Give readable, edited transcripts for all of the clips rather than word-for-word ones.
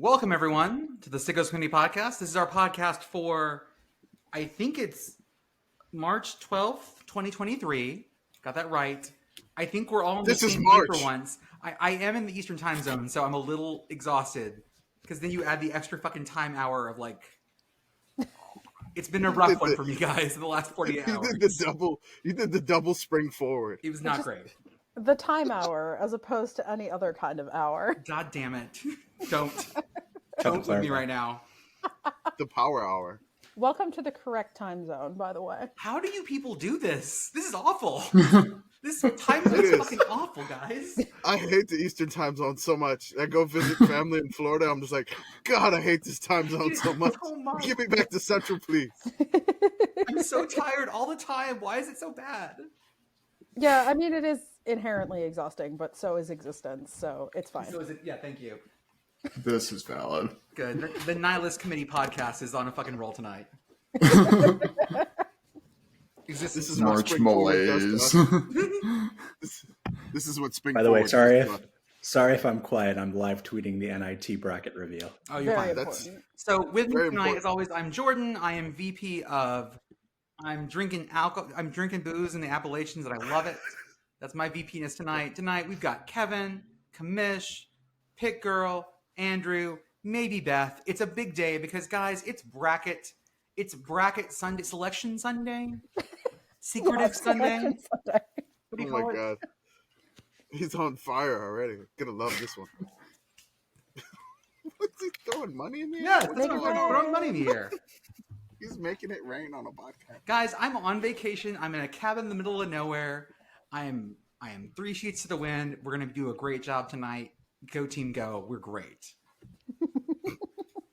Welcome, everyone, to the Sickos CBB podcast. This is our podcast for, I think it's March 12th, 2023. Got that right. I think we're all in the same day for once. I am in the Eastern time zone, so I'm a little exhausted. Because then you add the extra fucking time hour of like... It's been a rough one for me, guys, in the last 48 hours. You did the double spring forward. It was not great. The time hour, as opposed to any other kind of hour. God damn it. Don't with me right now. The power hour. Welcome to the correct time zone, by the way. How do you people do this? This is awful. This time zone is fucking awful, guys. I hate the Eastern time zone so much. I go visit family in Florida. I'm just like, God, I hate this time zone so much. Get me back to Central, please. I'm so tired all the time. Why is it so bad? Yeah, I mean, it is inherently exhausting, but so is existence, so it's fine. So is it? Yeah, thank you. This is valid. Good. The Nihilist Committee podcast is on a fucking roll tonight. This is March malaise. This is what spring. By the way, sorry if I'm quiet. I'm live tweeting the NIT bracket reveal. Oh, you're Very fine. important. So with me tonight, as always, I'm Jordan. I am VP of. I'm drinking alcohol. I'm drinking booze in the Appalachians, and I love it. That's my VP-ness tonight. Tonight we've got Kevin, Commish, PittGirl, Andrew, maybe Beth. It's a big day because, guys, it's bracket Sunday, selection Sunday, secretive Sunday. Sunday. What do you Oh call my God, he's on fire already. Gonna love this one. What's he throwing money in the air? Yeah, throwing money in the air. He's making it rain on a podcast. Guys, I'm on vacation. I'm in a cabin in the middle of nowhere. I am 3 sheets to the wind. We're gonna do a great job tonight. Go team, go! We're great. Do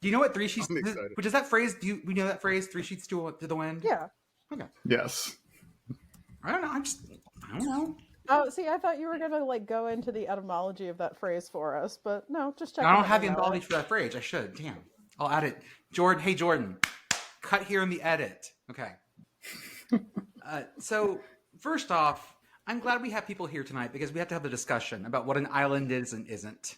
you know what 3 sheets? Does that phrase? We know that phrase? 3 sheets to the wind. Yeah. Okay. Yes. I don't know. I don't know. Oh, see, I thought you were gonna like go into the etymology of that phrase for us, but no, just check. I don't have the etymology for that phrase. I should. Damn. I'll add it. Jordan. Hey, Jordan. Cut here in the edit. Okay. So first off, I'm glad we have people here tonight because we have to have the discussion about what an island is and isn't.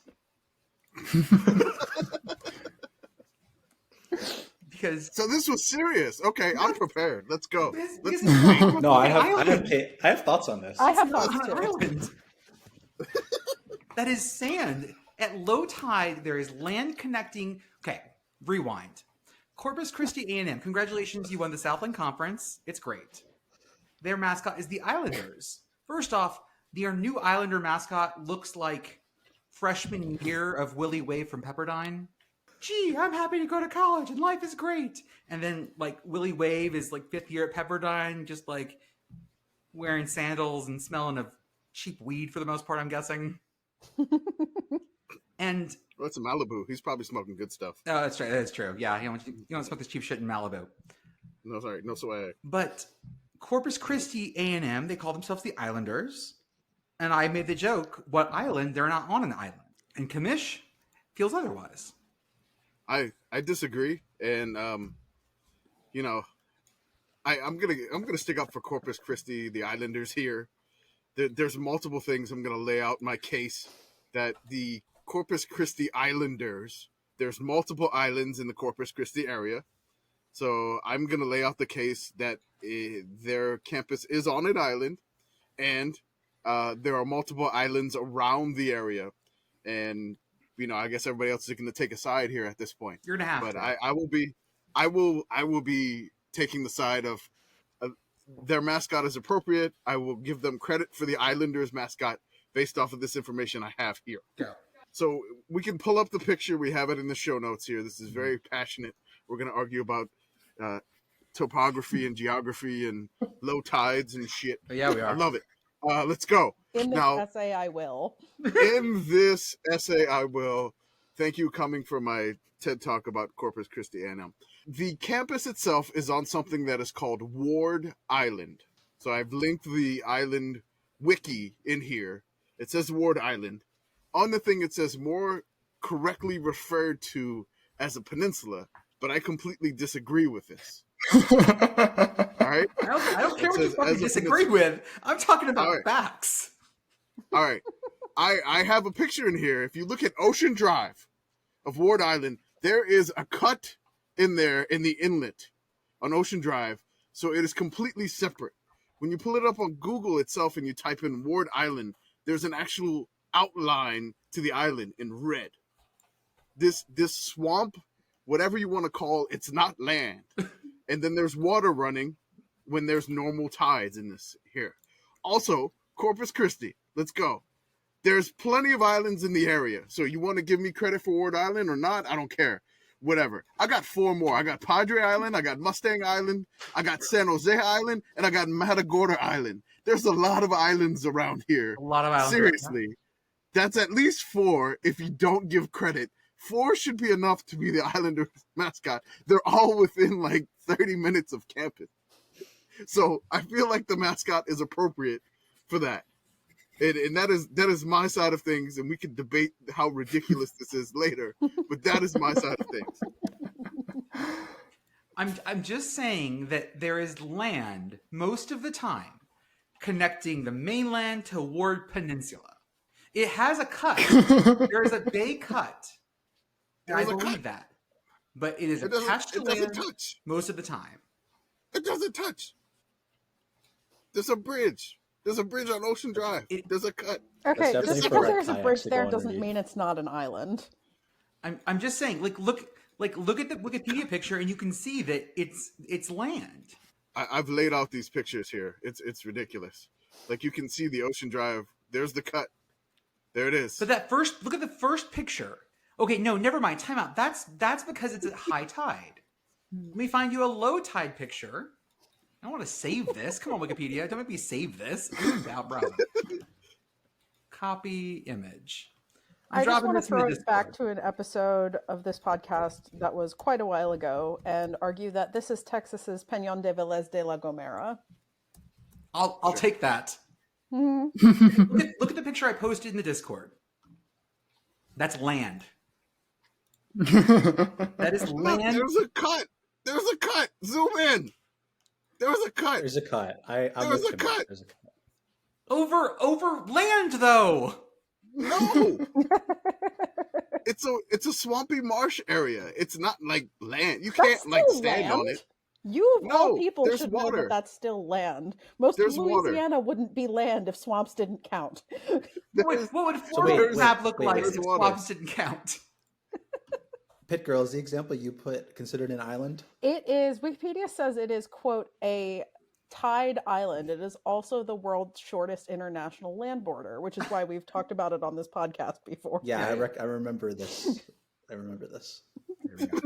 So this was serious. Okay, I'm prepared. Let's go. No, I have thoughts on this. I have thoughts too. Island. That is sand. At low tide, there is land connecting. Okay, rewind. Corpus Christi A&M. Congratulations, you won the Southland Conference. It's great. Their mascot is the Islanders. First off, their new Islander mascot looks like freshman year of Willie Wave from Pepperdine. Gee, I'm happy to go to college and life is great. And then like Willie Wave is like 5th year at Pepperdine, just like wearing sandals and smelling of cheap weed for the most part, I'm guessing. And well, it's a Malibu. He's probably smoking good stuff. Oh, that's right. That's true. Yeah, you don't smoke this cheap shit in Malibu. No, sorry, no swag. But Corpus Christi A&M, they call themselves the Islanders. And I made the joke, what island? They're not on an island. And Commish feels otherwise. I disagree, and I'm gonna stick up for Corpus Christi, the Islanders here. There's multiple things I'm gonna lay out my case that the Corpus Christi Islanders. There's multiple islands in the Corpus Christi area, so I'm gonna lay out the case that their campus is on an island, and there are multiple islands around the area, and I guess everybody else is going to take a side here at this point. You're gonna have but to. I will be taking the side of their mascot is appropriate. I will give them credit for the Islanders mascot based off of this information I have here. Go. So we can pull up the picture. We have it in the show notes here. This is very passionate. We're going to argue about topography and geography and low tides and shit. Oh, yeah, we are. I love it. Let's go. In this essay, I will. In this essay, I will. Thank you coming for my TED Talk about Corpus Christi A&M. The campus itself is on something that is called Ward Island. So I've linked the island wiki in here. It says Ward Island. On the thing, it says more correctly referred to as a peninsula, but I completely disagree with this. All right? I don't care what you fucking disagree with. I'm talking about facts. All right. I have a picture in here. If you look at Ocean Drive, of Ward Island, there is a cut in there in the inlet on Ocean Drive, so it is completely separate. When you pull it up on Google itself and you type in Ward Island, there's an actual outline to the island in red. This swamp, whatever you want to call, it's not land. And then there's water running when there's normal tides in this here. Also, Corpus Christi, let's go. There's plenty of islands in the area. So you want to give me credit for Ward Island or not? I don't care. Whatever. I got 4 more. I got Padre Island, I got Mustang Island, I got San Jose Island, and I got Matagorda Island. There's a lot of islands around here. A lot of islands. Seriously. That's at least 4 if you don't give credit. 4 should be enough to be the Islanders mascot. They're all within like 30 minutes of campus. So I feel like the mascot is appropriate for that. And that is my side of things, and we can debate how ridiculous this is later, but that is my side of things. I'm just saying that there is land most of the time connecting the mainland to Ward Peninsula. It has a cut. There is a bay cut. I believe that. But it is attached to land most of the time. It doesn't touch. There's a bridge. There's a bridge on Ocean Drive. There's a cut. Okay, That's just definitely because for, there's a kayaks bridge to there go doesn't underneath. mean it's not an island. I'm just saying, look at the Wikipedia picture, and you can see that it's land. I've laid out these pictures here. It's ridiculous. Like you can see the Ocean Drive. There's the cut. There it is. But look at the first picture. Okay, no, never mind. Time out. That's because it's at high tide. Let me find you a low tide picture. I want to save this. Come on, Wikipedia. Don't make me save this. I'm about browser. Copy image. I just want to this in the throw it Discord. back to an episode of this podcast that was quite a while ago and argue that this is Texas's Peñón de Vélez de la Gomera. I'll take that. Look at the picture I posted in the Discord. That's land. That is Look, land. there's a cut. There's a cut. Zoom in. There was a cut. There's a cut. I'm There was with a Commish. cut. There's a cut. Over land though. No. It's a swampy marsh area. It's not like land. You That's can't like still stand on land. it. You of all No, people there's should know water. that that's still land. Most There's of water. Louisiana wouldn't be land if swamps didn't count. What would Florida wait, map look wait, like there's if water. swamps didn't count? PittGirl is the example you put considered an island. It is, Wikipedia says it is, quote, a tide island. It is also the world's shortest international land border, which is why we've talked about it on this podcast before. Yeah, I remember this. I remember this.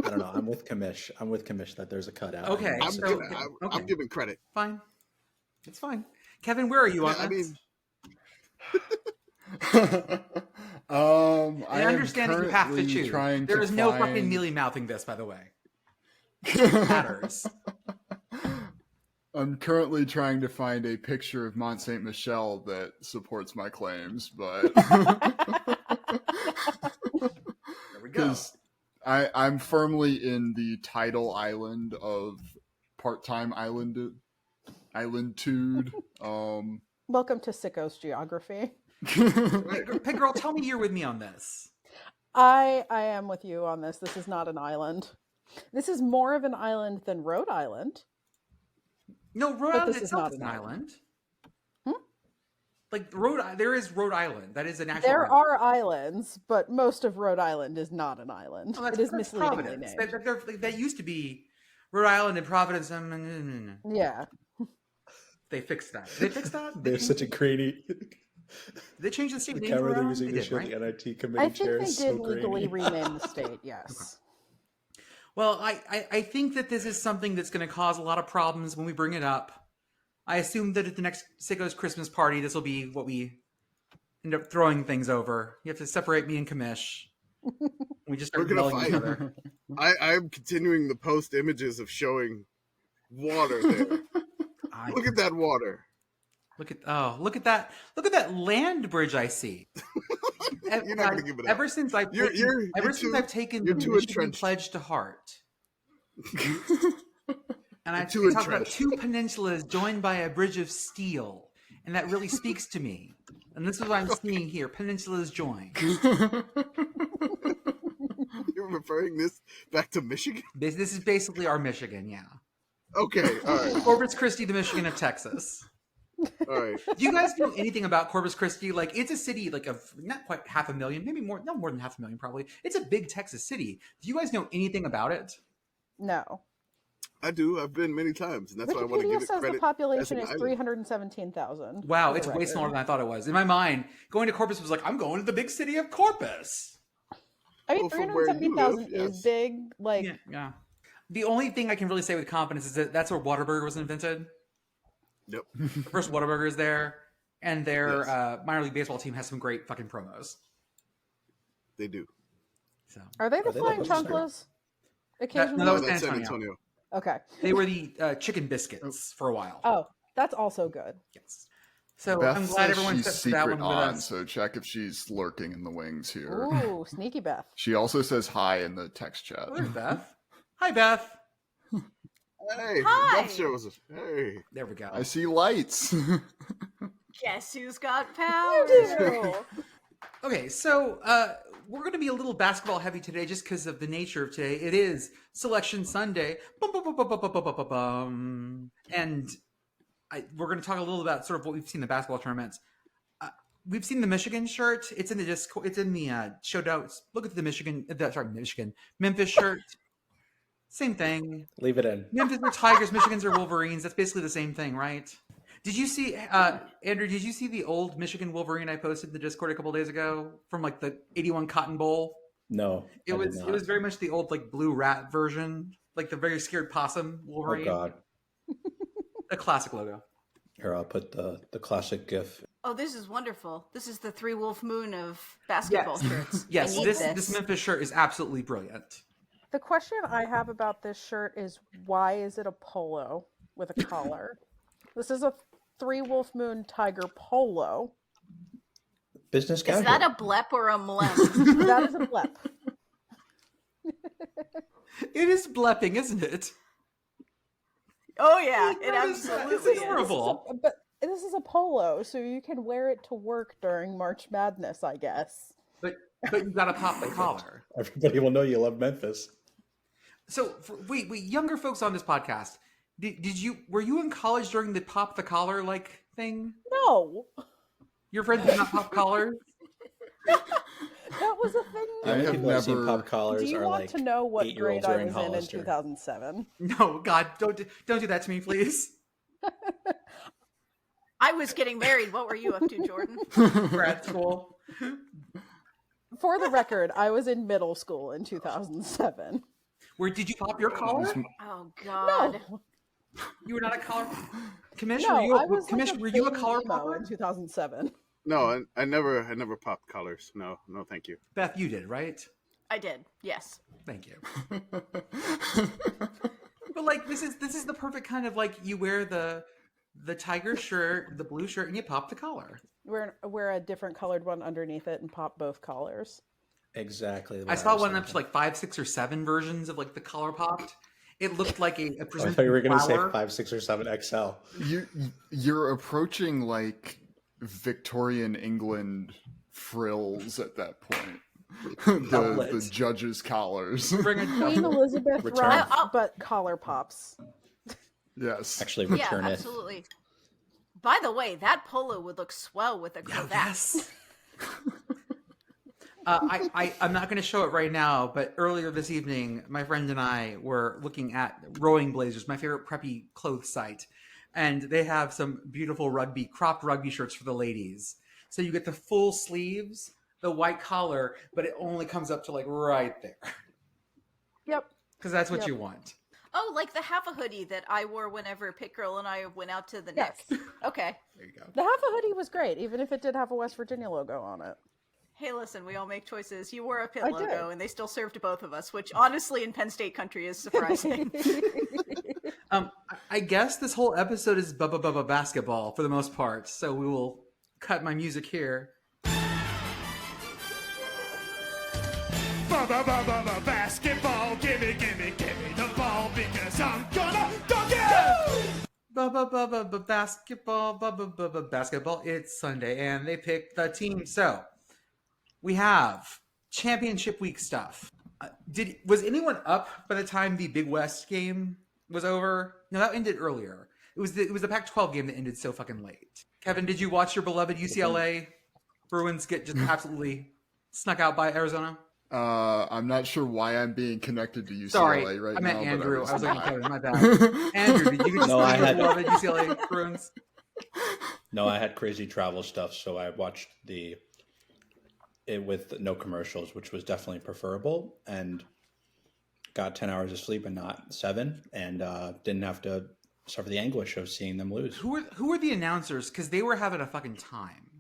I don't know. I'm with Commish that there's a cutout. Okay. I'm giving credit. Fine. It's fine. Kevin, where are you on Yeah, I this? mean, I understand that you have to choose. There is no fucking mealy mouthing this, by the way. It matters. I'm currently trying to find a picture of Mont Saint Michel that supports my claims, but There we go. because I'm firmly in the tidal island of part-time islandude. Welcome to Sickos Geography. PittGirl, tell me you're with me on this. I am with you on this. This is not an island. This is more of an island than Rhode Island. No, Rhode But Island this is itself not is an an island. island. Like there is Rhode Island. That is an actual. There island. are islands, but most of Rhode Island is not an island. Oh, It is that's misleadingly Providence. named. That used to be Rhode Island and Providence. Yeah. They fixed that. They fixed that. There's such a grainy They changed the state the name. camera Rhode they're Island? using They to did, show right? the NIT I committee think chair they is did so legally grainy. rename the state, yes. Well, I think that this is something that's going to cause a lot of problems when we bring it up. I assume that at the next Sickos Christmas party, this will be what we end up throwing things over. You have to separate me and Commish. We just start We're gonna yelling at each fight. other. I'm continuing the post images of showing water there. Look at that water. Look at that! Look at that land bridge I see. You're not gonna give it up. Ever since I've taken you're the too Michigan entrenched. Pledge to heart, and I too talk about entrenched. two peninsulas joined by a bridge of steel, and that really speaks to me. And this is what I'm seeing here: peninsulas joined. You're referring this back to Michigan? This is basically our Michigan, yeah. Okay, all right, Corpus Christi, the Michigan of Texas. all right. Do you guys know anything about Corpus Christi? Like, it's a city like of not quite 500,000, maybe more, no more than 500,000 probably. It's a big Texas city. Do you guys know anything about it? No. I do. I've been many times, and that's why I want to give Wikipedia it says credit. the population as is an island. 317,000. Wow, for it's the way record. smaller than I thought it was. In my mind, going to Corpus was like, I'm going to the big city of Corpus. I mean, Well, from where you 370,000 live, is yes. big. Like, Yeah. The only thing I can really say with confidence is that that's where Whataburger was invented. Yep. The first Whataburger is there, and their Yes. minor league baseball team has some great fucking promos. They do. So are they the Are they Flying like Western? Chunkless? Occasionally. no, that was That's San San Antonio. Antonio. Okay. they were the chicken biscuits for a while. Oh, that's also good. Yes. So Beth I'm glad says everyone's she's set for that secret one with on, us. so check if she's lurking in the wings here. Ooh, sneaky Beth. She also says hi in the text chat. There's Beth. Hi, Beth. Hey, Hi. Beth shows us. Hey. There we go. I see lights. Guess who's got power? Okay, so we're going to be a little basketball heavy today just because of the nature of today. It is Selection Sunday. Bum, bum, bum, bum, bum, bum, bum, bum, bum. And we're going to talk a little about sort of what we've seen in the basketball tournaments. We've seen the Michigan shirt. It's in the Discord. It's in the show notes. Look at the Memphis shirt. Same thing. Leave it in. Memphis are Tigers. Michigans are Wolverines. That's basically the same thing, right? Did you see, Andrew, did you see the old Michigan Wolverine I posted in the Discord a couple days ago from like the 81 Cotton Bowl? No. It I did was not. it was very much the old like blue rat version, like the very scared possum Oh Wolverine. God. A classic logo. Here, I'll put the classic GIF. Oh, this is wonderful. This is the Three Wolf Moon of basketball shirts. Yes, I need this Memphis shirt is absolutely brilliant. The question I have about this shirt is why is it a polo with a collar? This is a Three Wolf Moon Tiger polo. Business casual. Is that a blep or a mlep? That is a blep. It is blepping, isn't it? Oh yeah, it That is absolutely is. adorable. But this is a polo, so you can wear it to work during March Madness, I guess. But you gotta pop the collar. Everybody will know you love Memphis. So wait, younger folks on this podcast, were you in college during the pop the collar like thing? No, Your friends did not pop collars? that was a thing. The only have people I've seen never- pop collars Do you are want like to know what 8-year-olds grade I wearing was in Hollister. 2007? No, God, don't do that to me, please. I was getting married. What were you up to, Jordan? Grad school. For the record, I was in middle school in 2007. Where did you pop your collar? Oh God. No, You were not a collar. Commish, no, were I was Commish, like were you a baby collar emo popper? in 2007. No, I never popped collars. No, thank you. Beth, you did, right? I did. Yes. Thank you. But like this is the perfect kind of like you wear the tiger shirt, the blue shirt, and you pop the collar. Wear a different colored one underneath it and pop both collars. Exactly. I what saw was one up to thinking. like 5, 6, or 7 versions of like the collar popped. It looked like a I presented thought you were going to say flower. 5, 6, or 7 XL. You're approaching like Victorian England frills at that point. the Doublet. judges' collars. Bring a Queen Elizabeth Return. ruff, but collar pops. Yes. Actually, Yeah, return it. absolutely. By the way, that polo would look swell with a Oh, cravat. yes. I'm not going to show it right now, but earlier this evening, my friend and I were looking at Rowing Blazers, my favorite preppy clothes site, and they have some beautiful cropped rugby shirts for the ladies. So you get the full sleeves, the white collar, but it only comes up to like right there Yep. because that's what Yep. you want. Oh, like the half a hoodie that I wore whenever PittGirl and I went out to the Yes. Nick. Okay. There you go. The half a hoodie was great, even if it did have a West Virginia logo on it. Hey, listen, we all make choices. You wore a Pitt I logo, did. and they still served both of us, which honestly in Penn State country is surprising. I guess this whole episode is Bubba basketball for the most part, so we will cut my music here. Basketball, gimme the ball because I'm gonna dunk it! Basketball. It's Sunday, and they picked the team. So we have championship week stuff. Was anyone up by the time the Big West game was over? No, that ended earlier. It was the Pac-12 game that ended so fucking late. Kevin, did you watch your beloved UCLA Bruins get just absolutely snuck out by Arizona? I'm not sure why I'm being connected to UCLA Sorry, right now. I meant but Andrew. I was looking at fine. Kevin. My bad. Andrew, did you get to No, I see your had- beloved UCLA Bruins? No, I had crazy travel stuff, so I watched it with no commercials, which was definitely preferable, and got 10 hours of sleep and not 7, and didn't have to suffer the anguish of seeing them lose. Who were the announcers? Because they were having a fucking time.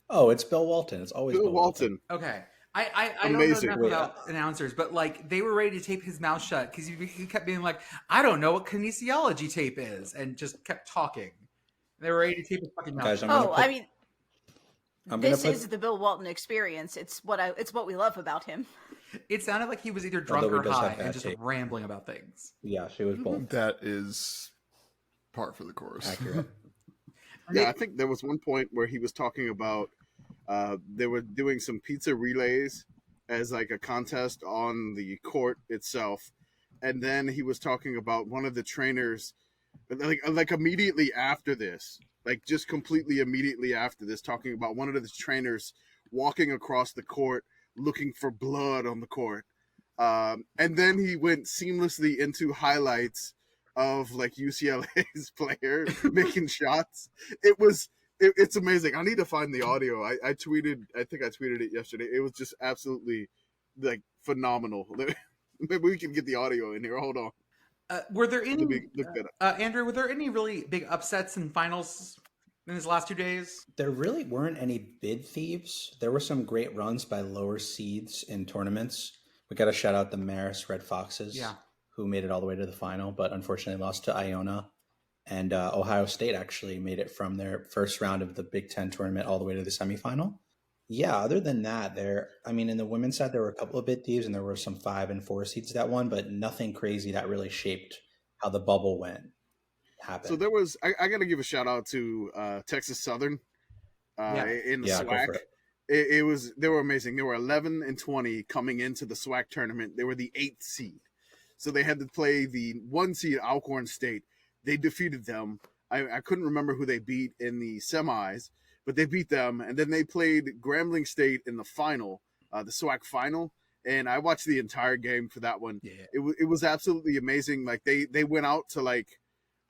Oh, it's Bill Walton. It's always Bill Walton. Okay. I don't know Amazing. enough about announcers, but like they were ready to tape his mouth shut because he kept being like, I don't know what kinesiology tape is, and just kept talking. They were ready to tape his fucking mouth Guys, shut. I'm gonna I mean, gonna this put- is the Bill Walton experience. It's what we love about him. It sounded like he was either drunk Although or he does have high bad and just tape. rambling about things. Yeah, she was both That is par for the course. accurate. Yeah, I think there was one point where he was talking about they were doing some pizza relays as like a contest on the court itself, and then he was talking about one of the trainers, like immediately after this, like just completely immediately after this, talking about one of the trainers walking across the court looking for blood on the court, and then he went seamlessly into highlights of like UCLA's player making shots. It's amazing. I need to find the audio. I think I tweeted it yesterday. It was just absolutely like phenomenal. Maybe we can get the audio in here. Hold on. Were there Let any, me look that up. Andrew? Were there any really big upsets in finals in these last 2 days? There really weren't any bid thieves. There were some great runs by lower seeds in tournaments. We got to shout out the Marist Red Foxes, Yeah. who made it all the way to the final, but unfortunately lost to Iona. And Ohio State actually made it from their first round of the Big Ten tournament all the way to the semifinal. Yeah, other than that, in the women's side, there were a couple of bid thieves, and there were some 5 and 4 seeds that won, but nothing crazy that really shaped how the bubble happened. So there was. I got to give a shout out to Texas Southern in the Yeah, go SWAC. for it. They were amazing. They were 11 and 20 coming into the SWAC tournament. They were the 8th seed, so they had to play the 1 seed Alcorn State. They defeated them. I couldn't remember who they beat in the semis, but they beat them, and then they played Grambling State in the final, the SWAC final. And I watched the entire game for that one. Yeah. It was absolutely amazing. Like they went out to like,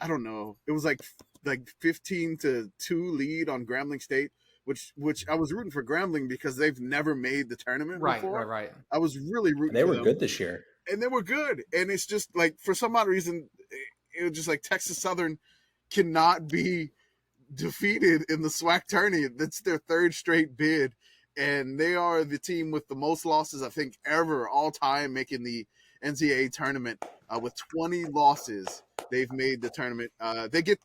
I don't know, it was like 15-2 lead on Grambling State, which I was rooting for Grambling because they've never made the tournament before. Right. I was really rooting. They for were them. good this year. And they were good. And it's just like for some odd reason, it was just like Texas Southern cannot be defeated in the SWAC tourney. That's their 3rd straight bid, and they are the team with the most losses I think ever all time making the NCAA tournament. With 20 losses, they've made the tournament. They get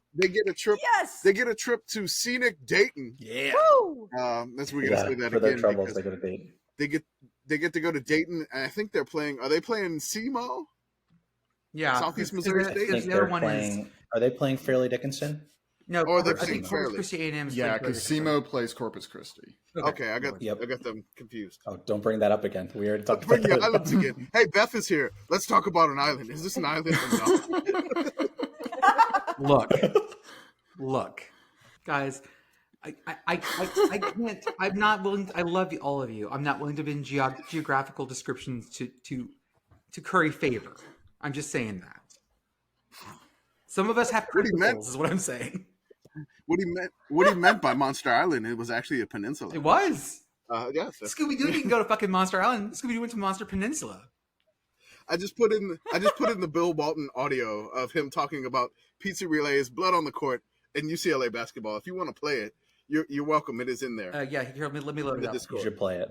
a trip. Yes. They get a trip to scenic Dayton. Yeah. Woo! That's we're gonna say that for their again. troubles, because they go to date. they get to go to Dayton, and I think they're playing. Are they playing SEMO? Yeah. Southeast Because Missouri the- State? I because think the they're other one playing. is Are they playing Fairleigh Dickinson? no. Or they're I think playing Corpus Fairleigh. Christi A&M. is Yeah, playing because Fairleigh. SEMO plays Corpus Christi. Okay, I got Yep. them confused. Oh, don't bring that up again. We already talked Bring about the that. islands again. Hey, Beth is here. Let's talk about an island. Is this an island or no? Look, guys. I can't. I'm not willing. I love all of you. I'm not willing to bend geographical descriptions to curry favor. I'm just saying that. Some of us have What he meant- principles, is what I'm saying. What he meant by Monster Island, it was actually a peninsula. It was. Yes. Scooby Doo didn't go to fucking Monster Island. Scooby Doo went to Monster Peninsula. I just put in the Bill Walton audio of him talking about pizza relays, blood on the court, and UCLA basketball. If you want to play it, you're welcome. It is in there. Yeah, here, let me load in it the up. You Discord. should play it.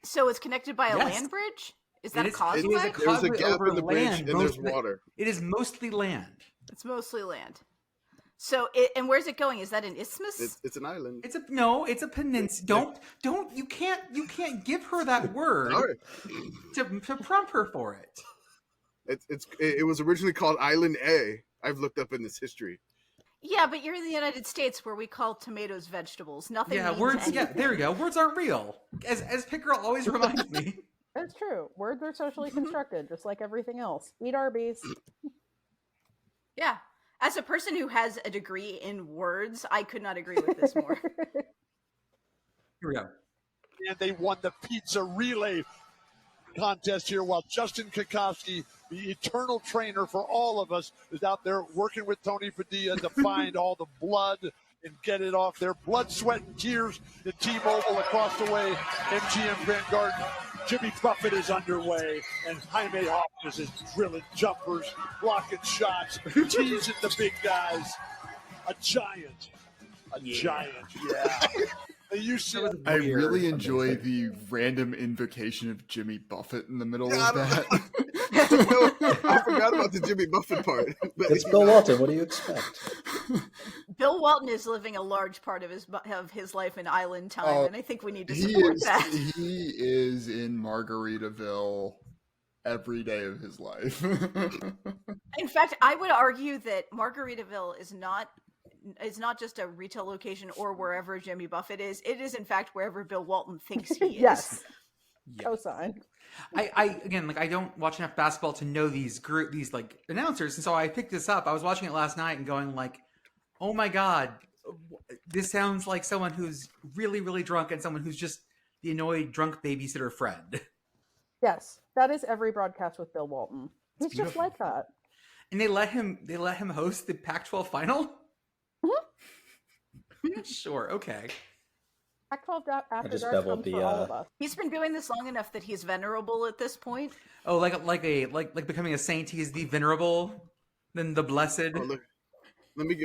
So it's connected by a Yes. land bridge? Is It that a is- it causeway? is a There's a causeway gap over in the bridge, land, and there's mostly- water. It is mostly land. It's mostly land. So, and where's it going? Is that an isthmus? It's an island. It's a peninsula. Don't you can't give her that word All right. to prompt her for it. It was originally called Island A. I've looked up in this history. Yeah, but you're in the United States where we call tomatoes vegetables. Nothing. Yeah, means words. anything. Yeah, there we go. Words aren't real. As PittGirl always reminds me. That's true. Words are socially constructed, just like everything else. Eat Arby's. Yeah. As a person who has a degree in words, I could not agree with this more. Here we go. And they won the pizza relay contest here while Justin Kikoski, the eternal trainer for all of us, is out there working with Tony Padilla to find all the blood and get it off there. Blood, sweat, and tears in T-Mobile across the way. MGM Grand Garden. Jimmy Buffett is underway, and Jaime Hawkins is drilling jumpers, blocking shots, teasing the big guys. A giant. Yeah. You see, I really enjoy the random invocation of Jimmy Buffett in the middle of that. I forgot about the Jimmy Buffett part. But It's Bill Walton. What do you expect? Bill Walton is living a large part of his life in island time, and I think we need to he support is, that. He is in Margaritaville every day of his life. In fact, I would argue that Margaritaville is not just a retail location or wherever Jimmy Buffett is. It is, in fact, wherever Bill Walton thinks he is. Yes. Yeah. Cosign. I again, like, I don't watch enough basketball to know these like announcers, and so I picked this up. I was watching it last night and going like, oh my god, this sounds like someone who's really, really drunk and someone who's just the annoyed drunk babysitter friend. Yes, that is every broadcast with Bill Walton. He's just beautiful. like that. And they let him host the Pac-12 final. Sure, okay. Pac-12 after just dark beveled comes the, for all of us. He's been doing this long enough that he's venerable at this point. Oh, like becoming a saint. He's the venerable, then the blessed. Oh, look, let me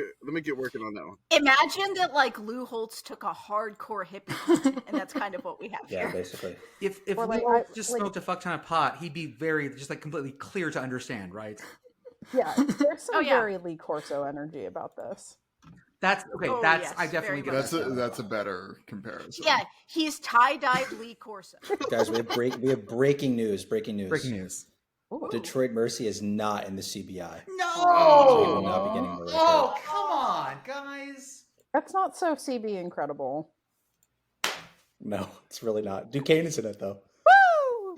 get working on that one. Imagine that, like, Lou Holtz took a hardcore hippie, and that's kind of what we have Yeah, here. basically. If Or like, Lou just like- smoked a fuck ton of pot, he'd be very just like completely clear to understand, right? Yeah, there's some Oh, yeah. very Lee Corso energy about this. That's okay. Oh, that's yes, I definitely very get much that. That's a better comparison. Yeah, he's tie-dyed Lee Corso. Guys, we have breaking news. Breaking news. Ooh. Detroit Mercy is not in the CBI. No. So we will not be getting the Oh, come on, guys. That's not so CB incredible. No, it's really not. Duquesne is in it though. Woo!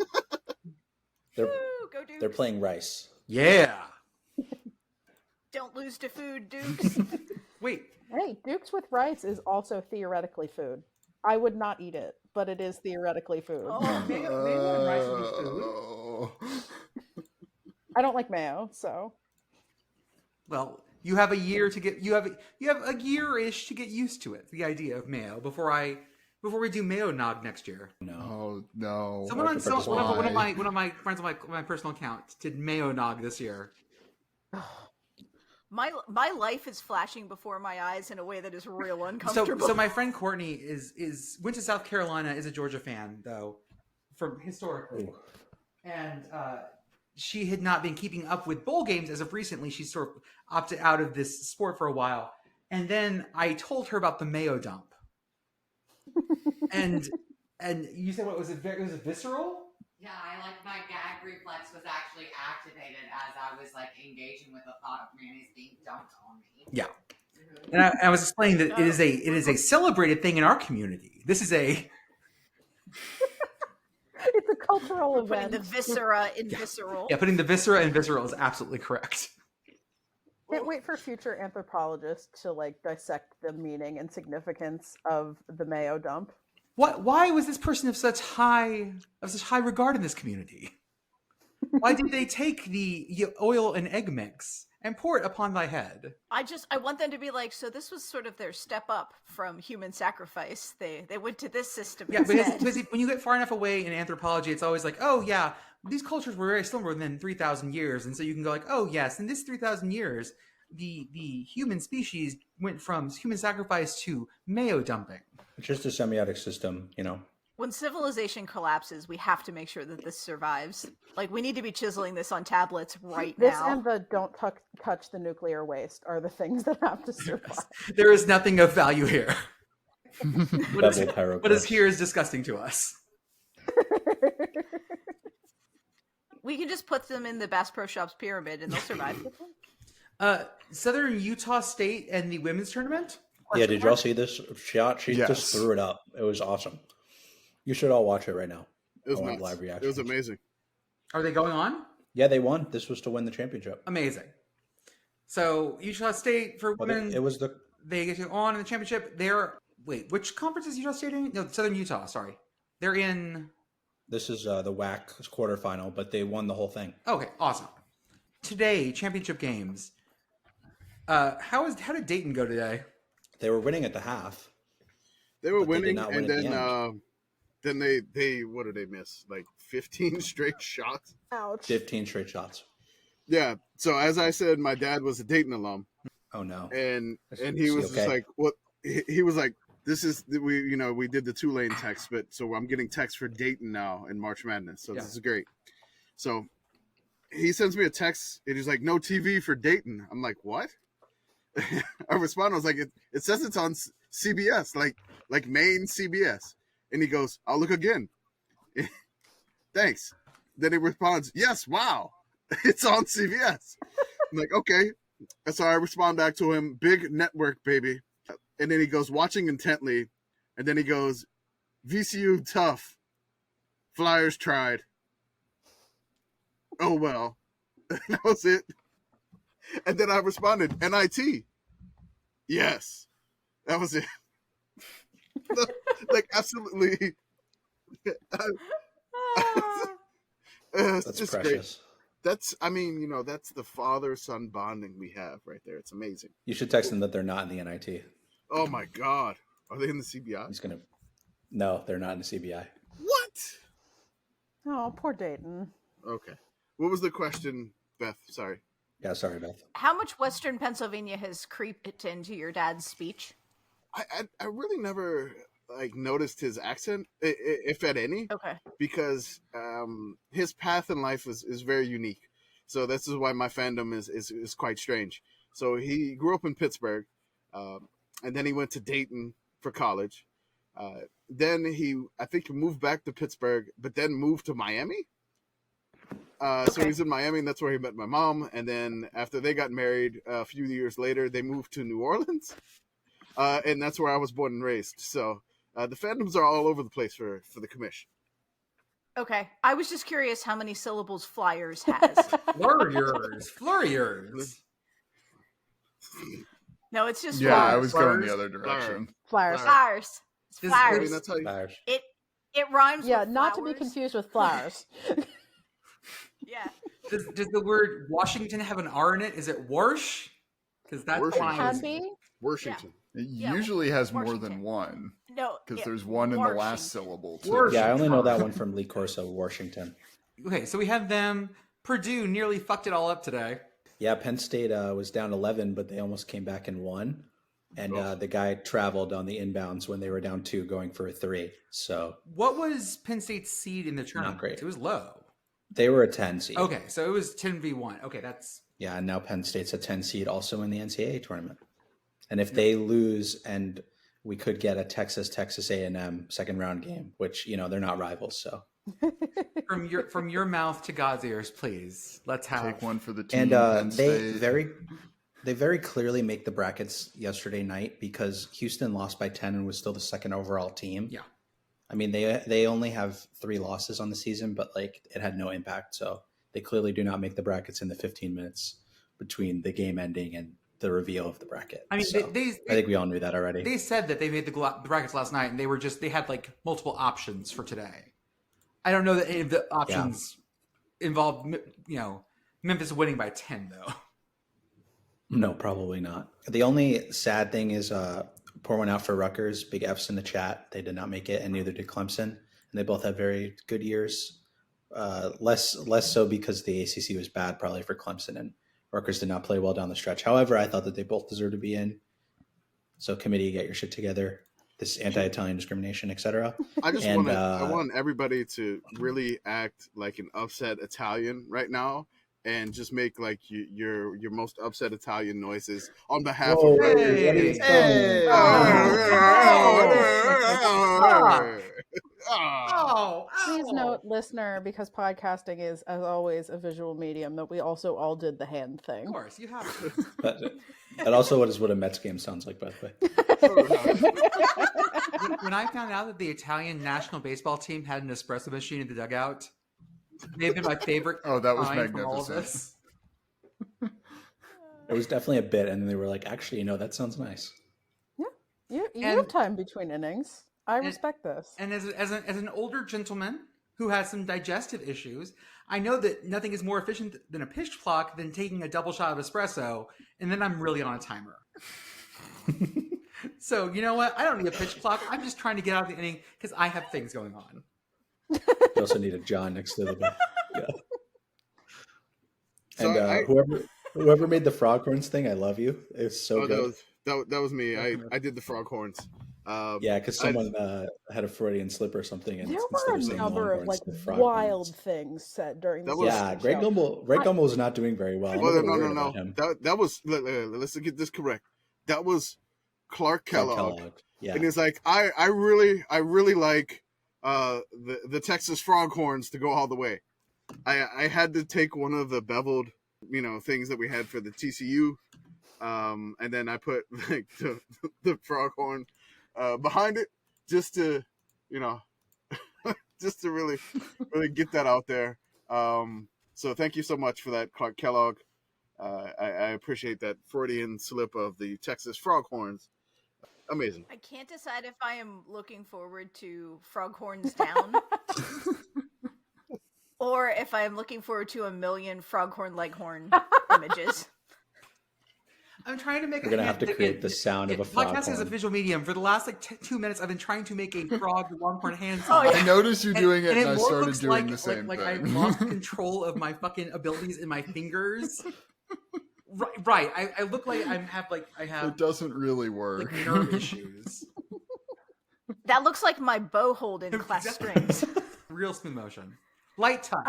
They're Woo, go Dukes. they're playing Rice. Yeah. Don't lose to food, Dukes. Wait. Hey, Dukes with rice is also theoretically food. I would not eat it, but it is theoretically food. Oh, Mayo and rice would be food. Oh. I don't like mayo, so Well, you have a year to get. You have a year-ish to get used to it. The idea of mayo before we do mayo nog next year. No. Oh no. Someone on Why? one of my friends on my personal account did mayo nog this year. My life is flashing before my eyes in a way that is real uncomfortable. So my friend Courtney went to South Carolina, is a Georgia fan though, from historically, Ooh. and she had not been keeping up with bowl games as of recently. She sort of opted out of this sport for a while, and then I told her about the mayo dump, and you said what was it? It was visceral. Yeah, my gag reflex was actually activated as I was like engaging with the thought of mayonnaise being dumped on me. Yeah. And I was explaining that it is a celebrated thing in our community. This is a it's a cultural Putting event. the viscera in visceral. yeah, putting the viscera in visceral is absolutely correct. Can't wait for future anthropologists to like dissect the meaning and significance of the mayo dump. Why was this person of such high regard in this community? Why did they take the oil and egg mix and pour it upon thy head? I want them to be like, so this was sort of their step up from human sacrifice. They went to this system Yeah, instead. because when you get far enough away in anthropology, it's always like, oh yeah, these cultures were very similar within 3,000 years, and so you can go like, oh yes, in this 3,000 years, the human species went from human sacrifice to mayo dumping. It's just a semiotic system, you know. When civilization collapses, we have to make sure that this survives. Like, we need to be chiseling this on tablets right This now. and the don't touch the nuclear waste are the things that have to survive. There is nothing of value here. What is Beveled hieroglyphs. what is here is disgusting to us. We can just put them in the Bass Pro Shops pyramid and they'll survive. Southern Utah State and the women's tournament. Yeah, did y'all see this shot? She Yes. just threw it up. It was awesome. You should all watch it right now. It was I want nuts. live It reaction. was amazing. Are they going on? Yeah, they won. This was to win the championship. Amazing. So Utah State for Well, women, it was the they get to go on in the championship. Wait, which conference is Utah State in? No, Southern Utah. Sorry, they're in. This is the WAC quarterfinal, but they won the whole thing. Okay, awesome. Today, championship games. How did Dayton go today? They were winning at the half. They were But they did winning, not and win at the then they what did they miss? Like 15 straight shots. Ouch. 15 straight shots. Yeah. So as I said, my dad was a Dayton alum, Oh no. and Is he he was okay? just like, "What?" He was like, "This is we did the Tulane text, but so I'm getting text for Dayton now in March Madness, so Yeah. this is great." So he sends me a text, and he's like, "No TV for Dayton." I'm like, "What?" I respond, I was like, "It says it's on CBS, like main CBS," and he goes, "I'll look again." Thanks. Then he responds, "Yes, wow, it's on CBS." I'm like, "Okay." And so I respond back to him, "Big network, baby." And then he goes, "Watching intently," and then he goes, "VCU tough. Flyers tried. Oh well." That was it. And then I responded, "NIT. Yes." That was it. Like absolutely. It's That's just great. precious. That's that's the father-son bonding we have right there. It's amazing. You should text them that they're not in the NIT. Oh my God. Are they in the CBI? He's gonna. No, they're not in the CBI. What? Oh, poor Dayton. Okay. What was the question, Beth? Sorry. Yeah, sorry, Beth. How much Western Pennsylvania has creeped into your dad's speech? I really never noticed his accent, if at any, Okay. because his path in life is very unique. So this is why my fandom is quite strange. So he grew up in Pittsburgh, and then he went to Dayton for college. Then I think he moved back to Pittsburgh, but then moved to Miami. So he's in Miami, and that's where he met my mom. And then after they got married, a few years later, they moved to New Orleans. And that's where I was born and raised. So the fandoms are all over the place for the Commish. Okay. I was just curious how many syllables Flyers has. Flurriers. No, it's just Yeah, I Flyers. was going the Flyers. other direction. Flowers. Flyers. It's This- Flyers. I mean, that's how you. Flyers. It rhymes Yeah, with not to be flowers. confused with flowers. Yeah. Does the word Washington have an R in it? Is it Warsh? Because that's Washington. why I Can was- be. Washington. It Yeah, usually has more Washington. than one No. because yeah, there's one in the last Washington. syllable too. Worship. Yeah, I only know that one from Lee Corso, Washington. Okay, so we have them. Purdue nearly fucked it all up today. Yeah, Penn State was down 11, but they almost came back and won. And the guy traveled on the inbounds when they were down 2, going for a 3. So What was Penn State's seed in the tournament? great. It was low. they were a 10 seed. Okay, so it was 10v1. Okay, that's Yeah, and now Penn State's a 10 seed also in the NCAA tournament. And if they lose, and we could get a Texas A&M second round game, which they're not rivals, so. from your mouth to God's ears, please. Let's have Take one for the team. And Penn they State. very clearly make the brackets yesterday night because Houston lost by 10 and was still the second overall team. Yeah. I mean, they only have 3 losses on the season, but it had no impact. So they clearly do not make the brackets in the 15 minutes between the game ending and the reveal of the bracket. I mean, So, they I think we all knew that already. They said that they made the brackets last night, and they had multiple options for today. I don't know that any of the options involved, Memphis winning by 10 though. No, probably not. The only sad thing is pour one out for Rutgers. Big F's in the chat. They did not make it, and neither did Clemson. And they both had very good years. Less so because the ACC was bad, probably for Clemson, and Rutgers did not play well down the stretch. However, I thought that they both deserved to be in. So committee, get your shit together. This anti-Italian discrimination, etc. I just And, I want everybody to really act like an upset Italian right now and just make like your most upset Italian noises on behalf Whoa, of what are Hey. you saying? Oh, Please ow. note, listener, because podcasting is, as always, a visual medium, that we also all did the hand Of thing. course, you have to. That also is what a Mets game sounds like, by the way. When I found out that the Italian national baseball team had an espresso machine in the dugout, they've been my favorite. Oh, that was find from all of magnificent. this. It was definitely a bit, and then they were like, actually, that sounds nice. You And- have time between innings. I respect this. And as an older gentleman who has some digestive issues, I know that nothing is more efficient than a pitch clock than taking a double shot of espresso, and then I'm really on a timer. So you know what? I don't need a pitch clock. I'm just trying to get out of the inning because I have things going on. You also need a John next to the bed. Yeah. So And whoever made the frog horns thing, I love you. It's so good. That was me. I did the frog horns. Yeah, because someone had a Freudian slip or something, and There instead were of a saying number of longhorns, like the frog wild horns. things said during the That was- Yeah, show. Greg Gumbel was not doing very well. I'm Well, a little no, worried about him. That was. Let's get this correct. That was Clark Kellogg. Yeah. And it's like I really like the Texas Froghorns to go all the way. I had to take one of the beveled things that we had for the TCU, and then I put like the Froghorn behind it just to just to really get that out there. So thank you so much for that, Clark Kellogg. I appreciate that Freudian slip of the Texas Froghorns. Amazing. I can't decide if I am looking forward to Froghorns Down or if I am looking forward to a million Froghorn Leghorn images. I'm trying to make. We're gonna have to create the sound of a frog podcast is a horn. visual medium. For the last 2 minutes, I've been trying to make a frog longhorn hand Oh, sign. yeah. I noticed you doing it, and I more started looks doing like, the same like thing. I've lost control of my fucking abilities in my fingers. Right. I look like I have It doesn't really work. like nerve issues. That looks like my bow hold in class strings. Real smooth motion, light touch.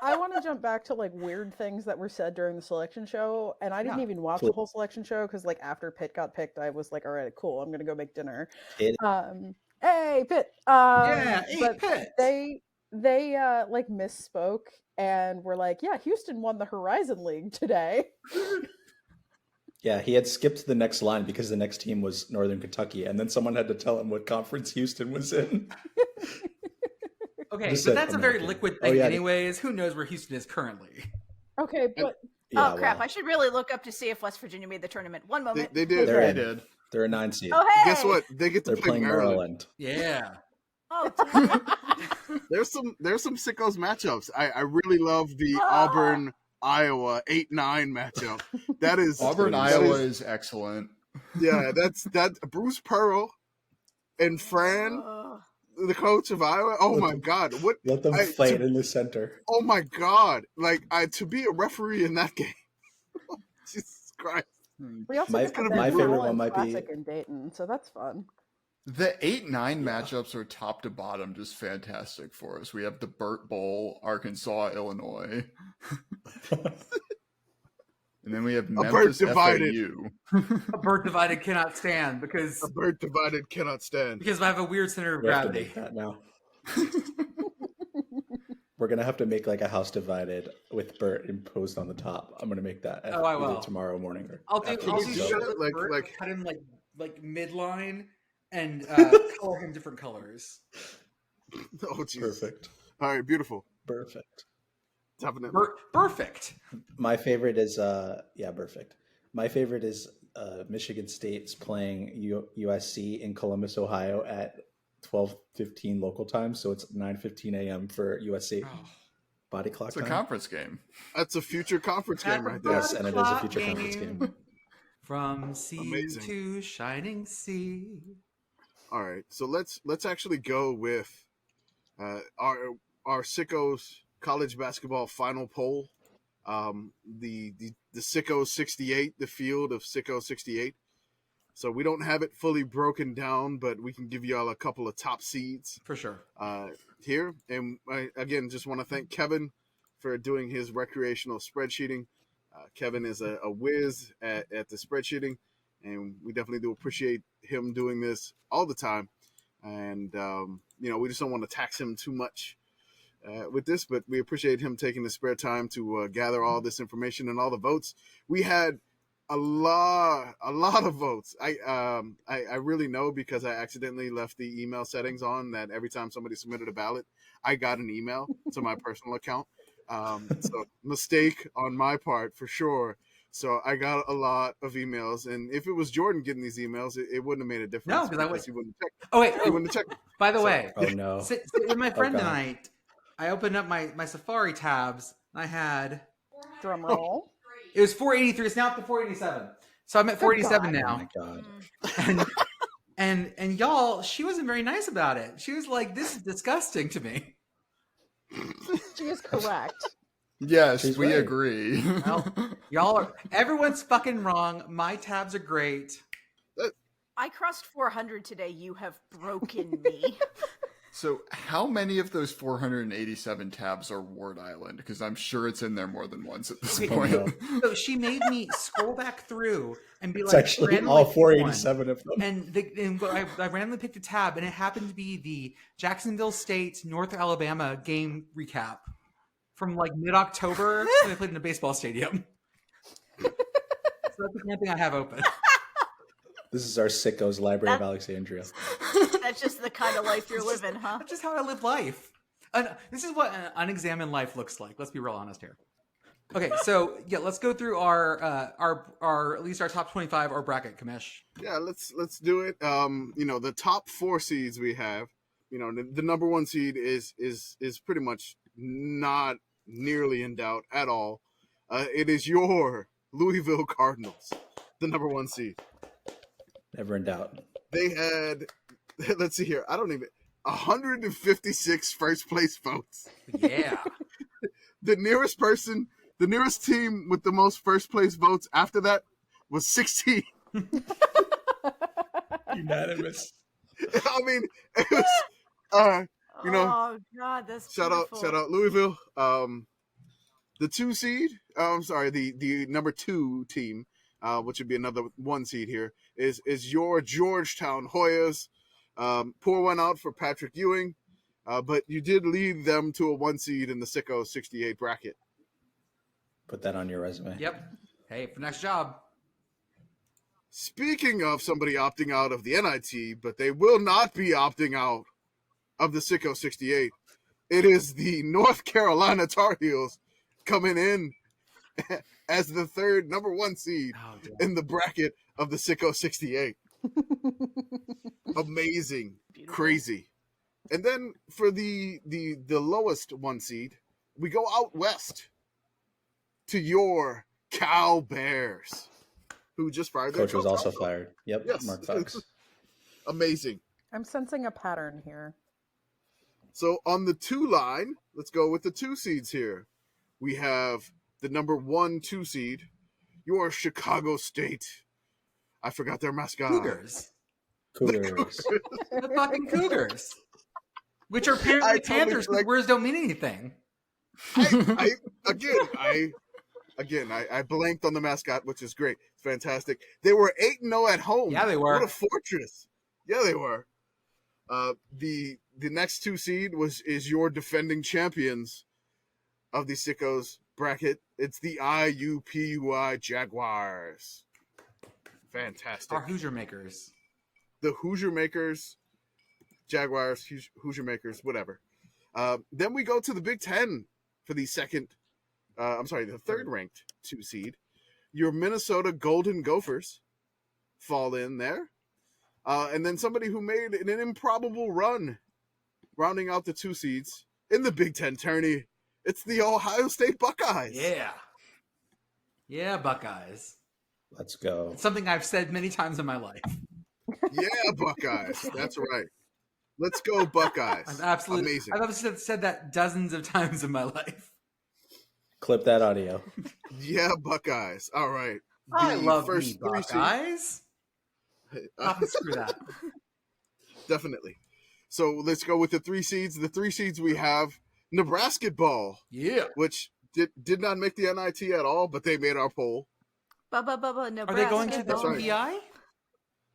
I want to jump back to like weird things that were said during the selection show, and I didn't Yeah. even watch Cool. the whole selection show because like after Pitt got picked, I was like, all right, cool, I'm gonna go make dinner. Pitt? Hey Pitt. Yeah, hey, but Pitt. they like misspoke and were like, yeah, Houston won the Horizon League today. Yeah, he had skipped the next line because the next team was Northern Kentucky, and then someone had to tell him what conference Houston was in. Okay, Just but said that's a very American. liquid Oh, thing, yeah. anyways. Who knows where Houston is currently? Okay, but Yeah, Oh crap! well, I should really look up to see if West Virginia made the tournament. One moment. They did. They're They in. did. They're a 9 seed. Oh hey! Guess what? They get to They're play playing Maryland. Maryland. Yeah. Oh, damn it. There's some Sickos matchups. I really love the Auburn Iowa 8-9 matchup. That is Auburn, that Iowa is- is excellent. Yeah, that's Bruce Pearl and Fran, Ugh. the coach of Iowa. Oh Let my them- God! What? Let them I- fight to- in the center. Oh my God! Like to be a referee in that game. Jesus Christ! we also My- got that my New favorite Orleans one might be- Classic in Dayton, so that's fun. The 8-9 matchups are top to bottom just fantastic for us. We have the Burt Bowl, Arkansas, Illinois. And then we have Burt Memphis, divided. FAU. A bird divided cannot stand because A bird divided cannot stand. I have a weird center of We have to gravity. make that now. We're gonna have to make like a house divided with Bert imposed on the top. I'm gonna make that Oh, I either will. tomorrow morning or I'll do after Can this you is do over. Charlotte that? Burt, Like- cut him like midline and color him different colors. Oh Jesus! Perfect. All right, beautiful. Perfect. Definitely. Perfect. My favorite is perfect. My favorite is Michigan State's playing USC in Columbus, Ohio at 12:15 local time, so it's 9:15 a.m. for USC. Oh. Body clock It's a time. conference game. That's a future conference game right there. Yes, and it is a Clock future conference game. From sea Amazing. to shining sea. All right, so let's actually go with our Sickos college basketball final poll. The Sickos 68, the field of Sickos 68. So we don't have it fully broken down, but we can give you all a couple of top seeds For sure. here. And I again just want to thank Kevin for doing his recreational spreadsheeting. Kevin is a whiz at the spreadsheeting, and we definitely do appreciate him doing this all the time. And, we just don't want to tax him too much with this, but we appreciate him taking the spare time to gather all this information and all the votes. We had a lot of votes. I really know because I accidentally left the email settings on that every time somebody submitted a ballot, I got an email to my personal account. So mistake on my part for sure. So I got a lot of emails, and if it was Jordan getting these emails, it wouldn't have made a difference. No, because he wouldn't check. Oh wait, He wouldn't check. by the way, Oh no. sit with my friend God. tonight. I opened up my Safari tabs. And I had Drum roll. it was 483. It's now up to 487. So I'm at 487 God. Oh now. my God. And y'all, she wasn't very nice about it. She was like, "This is disgusting to me." She is correct. Yes, She's we right. agree. Well, everyone's fucking wrong. My tabs are great. I crossed 400 today. You have broken me. So how many of those 487 tabs are Ward Island? Because I'm sure it's in there more than once at this Okay, point. no. So she made me scroll back through and be It's like, actually randomly all pick one. 487 of them. And I randomly picked a tab, and it happened to be the Jacksonville State North Alabama game recap from like mid-October when they played in a baseball stadium. So that's the only thing I have open. This is our Sickos Library of Alexandria. That's just the kind of life you're living, huh? That's just how I live life. This is what an unexamined life looks like. Let's be real honest here. Okay, so yeah, let's go through our at least our top 25 or bracket, Commish. Yeah, let's do it. The top 4 seeds we have, the number 1 seed is pretty much not nearly in doubt at all. It is your Louisville Cardinals, the number 1 seed. Never in doubt. They had, let's see here, 156 first place votes. Yeah. The nearest team with the most first place votes after that was 16. Unanimous. I mean, it was, Oh God, that's shout out Louisville. The 2 seed, the number 2 team, which would be another 1 seed here, is your Georgetown Hoyas. Pour one out for Patrick Ewing, but you did lead them to a 1 seed in the Sickos 68 bracket. Put that on your resume. Yep. Hey, for next job. Speaking of somebody opting out of the NIT, but they will not be opting out of the Sickos 68, it is the North Carolina Tar Heels coming in as the 3rd number 1 seed in the bracket of the Sickos 68. Amazing. Beautiful. Crazy. And then for the lowest 1 seed, we go out west to your Cal Bears, who just fired their Coach was also fired. Yep, Yes. Mark Fox. Amazing. I'm sensing a pattern here. So on the 2 line, let's go with the 2 seeds here. We have the number 1 2 seed, your Chicago State. I forgot their mascot. Cougars. Cougars. The fucking Cougars. Which are apparently I totally Panthers, because words don't mean anything. I blanked on the mascot, which is great. It's fantastic. They were 8-0 at home. Yeah, they were. What a fortress. Yeah, they were. The next 2 seed is your defending champions of the Sickos bracket. It's the IUPUI Jaguars. Fantastic. Our Hoosier makers. The Hoosier makers, Jaguars, Hoosier makers, whatever. Then we go to the Big Ten for the the 3rd ranked 2 seed. Your Minnesota Golden Gophers fall in there. And then somebody who made an improbable run, rounding out the 2 seeds in the Big Ten tourney. It's the Ohio State Buckeyes. Yeah. Yeah, Buckeyes. Let's go. It's something I've said many times in my life. Yeah, Buckeyes. That's right. Let's go, Buckeyes. I've Amazing. absolutely said that dozens of times in my life. Clip that audio. Yeah, Buckeyes. All right. I love first me 3 seeds. Buckeyes. Stop and screw that. Definitely. So let's go with the 3 seeds. The 3 seeds we have Nebraska ball, Yeah. which did not make the NIT at all, but they made our poll. Nebraska. Are they going to the That's right. CBI?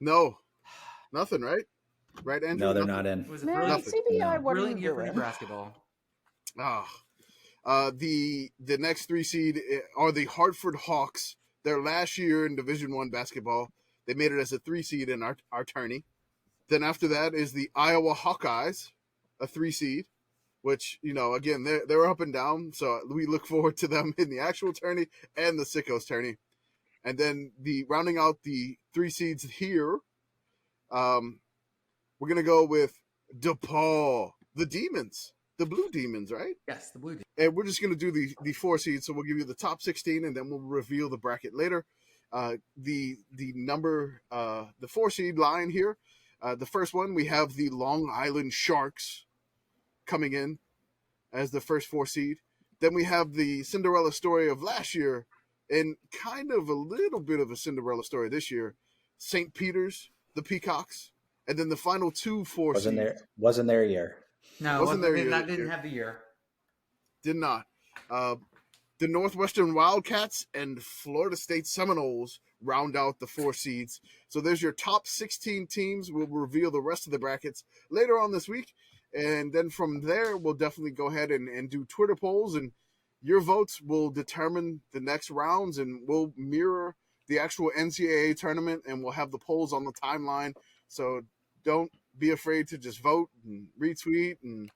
No, nothing, right? Right, Andrew? No, they're Nothing? not in. It was a Man, brilliant, CBI, No. what are brilliant you year for doing? Nebraska ball. The next 3 seed are the Hartford Hawks. Their last year in Division I basketball, they made it as a 3 seed in our tourney. Then after that is the Iowa Hawkeyes, a 3 seed, which, again, they're up and down. So we look forward to them in the actual tourney and the Sickos tourney. And then rounding out the 3 seeds here, we're going to go with DePaul, the Demons, the Blue Demons, right? Yes, the Blue Demons. And we're just going to do the 4 seeds. So we'll give you the top 16 and then we'll reveal the bracket later. The 4 seed line here. The first one, we have the Long Island Sharks coming in as the first 4 seed. Then we have the Cinderella story of last year and kind of a little bit of a Cinderella story this year. St. Peter's, the Peacocks. And then the final 2 4 seeds. Wasn't their year. No, Wasn't there that yet. didn't have the year. Did not. The Northwestern Wildcats and Florida State Seminoles round out the 4 seeds. So there's your top 16 teams. We'll reveal the rest of the brackets later on this week. And then from there, we'll definitely go ahead and do Twitter polls. And your votes will determine the next rounds. And we'll mirror the actual NCAA tournament. And we'll have the polls on the timeline. So don't be afraid to just vote and retweet and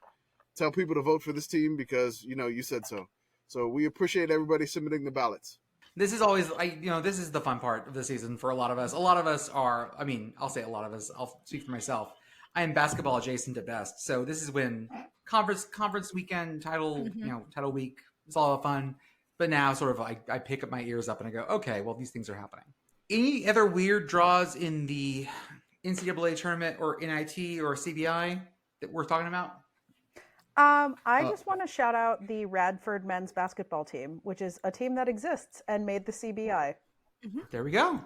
tell people to vote for this team because, you said so. So we appreciate everybody submitting the ballots. This is always, this is the fun part of the season for a lot of us. A lot of us are, I'll say a lot of us, I'll speak for myself. I am basketball adjacent at best. So this is when conference weekend, title week, it's all fun. But now sort of I pick up my ears up and I go, okay, well, these things are happening. Any other weird draws in the NCAA tournament or NIT or CBI that we're talking about? I just want to shout out the Radford men's basketball team, which is a team that exists and made the CBI. There we go.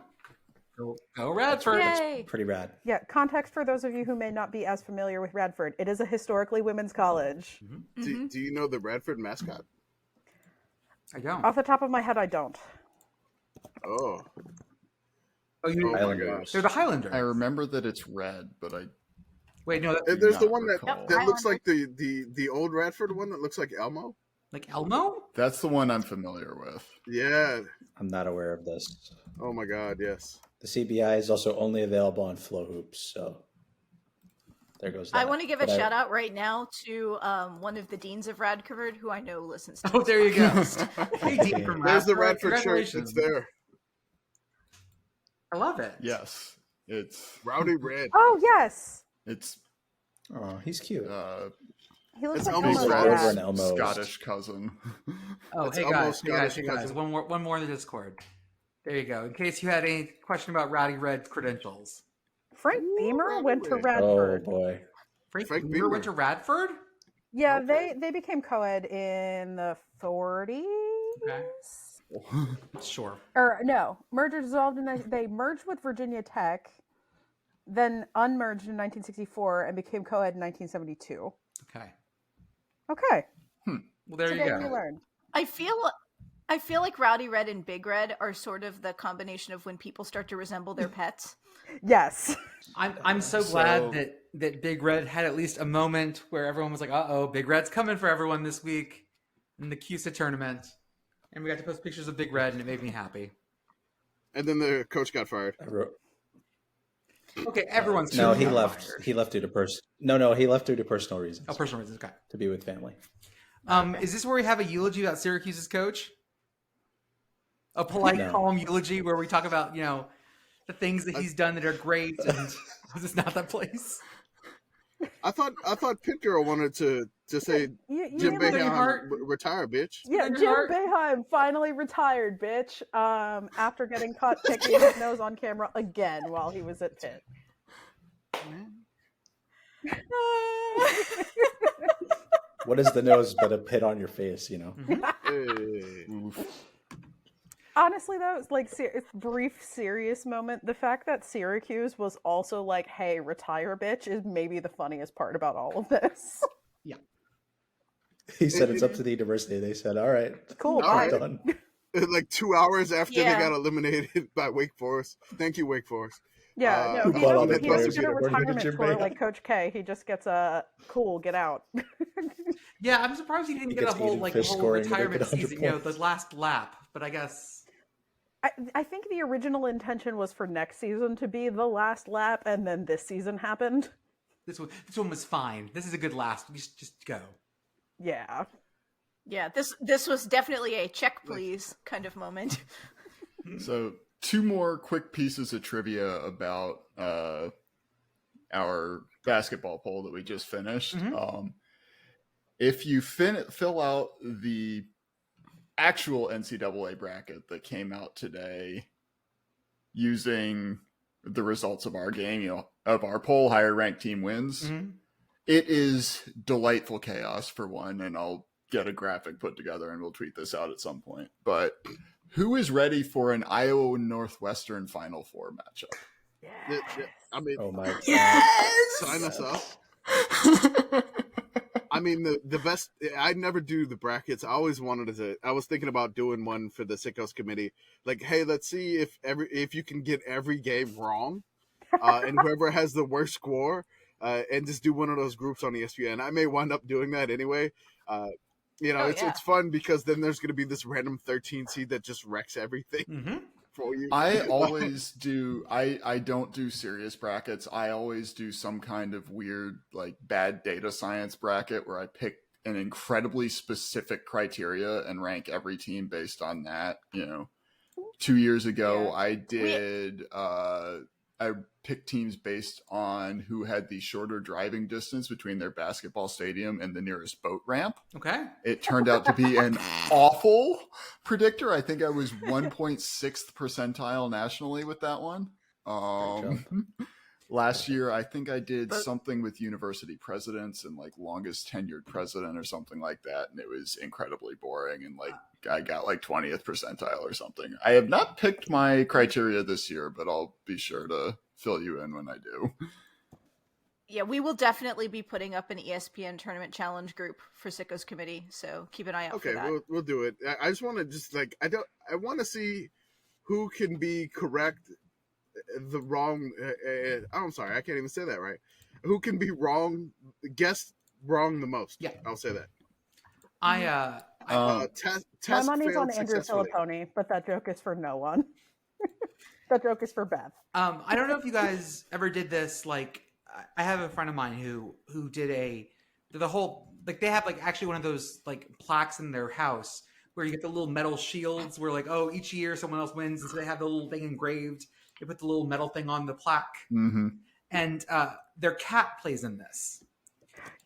Go Radford. Yay. Pretty rad. Yeah, context for those of you who may not be as familiar with Radford. It is a historically women's college. Do you know the Radford mascot? I don't. Off the top of my head, I don't. Oh. Oh, you Oh my gosh. They're the Highlanders. I remember that it's red, but I Wait, no, And there's the not one recall. that looks like the old Radford one that looks like Elmo. like Elmo? That's the one I'm familiar with. Yeah. I'm not aware of this. Oh my God. Yes. The CBI is also only available on Flow Hoops, so there goes that. I want to give a But shout out right now to one of the deans of Radford who I know listens to Oh, this there you go. podcast. Hey, Dean from There's the Radford. Radford shirt. Congratulations. It's there. I love it. Yes, it's Rowdy Red. Oh, yes. it's Oh, he's cute. He looks It's like almost Elmo's like over dad. an Elmo's. Scottish cousin. Oh, It's hey almost guys, Scottish cousin. one more in the Discord. There you go. In case you had any question about Rowdy Red's credentials. Frank Beamer went to Oh, Oh Radford. boy. Frank Frank Beamer Beamer. went to Radford? Yeah, Okay. they became co-ed in the 40s. Okay. Sure. Or no, merger dissolved they merged with Virginia Tech, then unmerged in 1964 and became co-ed in 1972. Okay. Okay, Well, there you today go. we learned. I feel like Rowdy Red and Big Red are sort of the combination of when people start to resemble their pets. Yes. I'm so glad that Big Red had at least a moment where everyone was like, "Uh-oh, Big Red's coming for everyone this week in the CUSA tournament," and we got to post pictures of Big Red, and it made me happy. And then the coach got fired. I wrote, Okay, everyone's no, super he got left. fired. He left due to No, he left due to personal reasons. Oh, personal reasons. Okay. To be with family. Is this where we have a eulogy about Syracuse's coach? A polite, No. calm eulogy where we talk about, the things that he's done that are great, and was this not that place? I thought PittGirl wanted to say Jim know, Boeheim retire, bitch. Yeah, Tender Jim heart. Boeheim finally retired, bitch. After getting caught picking his nose on camera again while he was at Pitt. What is the nose but a pit on your face, you know? Hey. Honestly, though, it's like brief, serious moment. The fact that Syracuse was also like, "Hey, retire, bitch," is maybe the funniest part about all of this. He said it's up to the university. They said, all right, Cool, All bye. right. done. Like 2 hours after they Yeah. got eliminated by Wake Forest. Thank you, Wake Forest. Yeah, no, Who he bought all doesn't, the he doesn't players get a according to retirement Jim tour Boeheim? like Coach K. He just gets a cool, get out. Yeah, I'm surprised he didn't He get a gets whole Aiden like Fish whole scoring to make it retirement 100 season, you know, the points. last lap. But I guess I think the original intention was for next season to be the last lap, and then this season happened. this one was fine. This is a good last. Just go. Yeah. Yeah, this was definitely a check please kind of moment. So 2 more quick pieces of trivia about our basketball poll that we just finished. If you fill out the actual NCAA bracket that came out today using the results of our game, you know, of our poll, higher ranked team wins, it is delightful chaos for one, and I'll get a graphic put together and we'll tweet this out at some point. But who is ready for an Iowa Northwestern Final Four matchup? Yeah, I mean, Oh my God. sign us up. I mean, the best. I never do the brackets. I always wanted to. I was thinking about doing one for the Sickos committee. Like, hey, let's see if you can get every game wrong, and whoever has the worst score, and just do one of those groups on ESPN. I may wind up doing that anyway. You know, it's fun because then there's going to be this random 13 seed that just wrecks everything for you. I always do. I don't do serious brackets. I always do some kind of weird, like, bad data science bracket where I pick an incredibly specific criteria and rank every team based on that. You know, 2 years ago, I did. I picked teams based on who had the shorter driving distance between their basketball stadium and the nearest boat ramp. Okay. It turned out to be an awful predictor. I think I was 1.6th percentile nationally with that one. Last year, I think I did something with university presidents and like longest tenured president or something like that. And it was incredibly boring. And like, I got like 20th percentile or something. I have not picked my criteria this year, but I'll be sure to fill you in when I do. Yeah, we will definitely be putting up an ESPN tournament challenge group for Sickos committee, so keep an eye out for that. Okay, we'll do it. I just want to I want to see who can be correct. The wrong. I'm sorry, I can't even say that right. Who can be wrong? Guess wrong the most. Yeah, I'll say that. My money's on Andrew Filipponi, but that joke is for no one. That joke is for Beth. I don't know if you guys ever did this. Like, I have a friend of mine who did the whole, like, they have like actually one of those like plaques in their house where you get the little metal shields where like, oh, each year someone else wins, and so they have the little thing engraved. They put the little metal thing on the plaque, and their cat plays in this.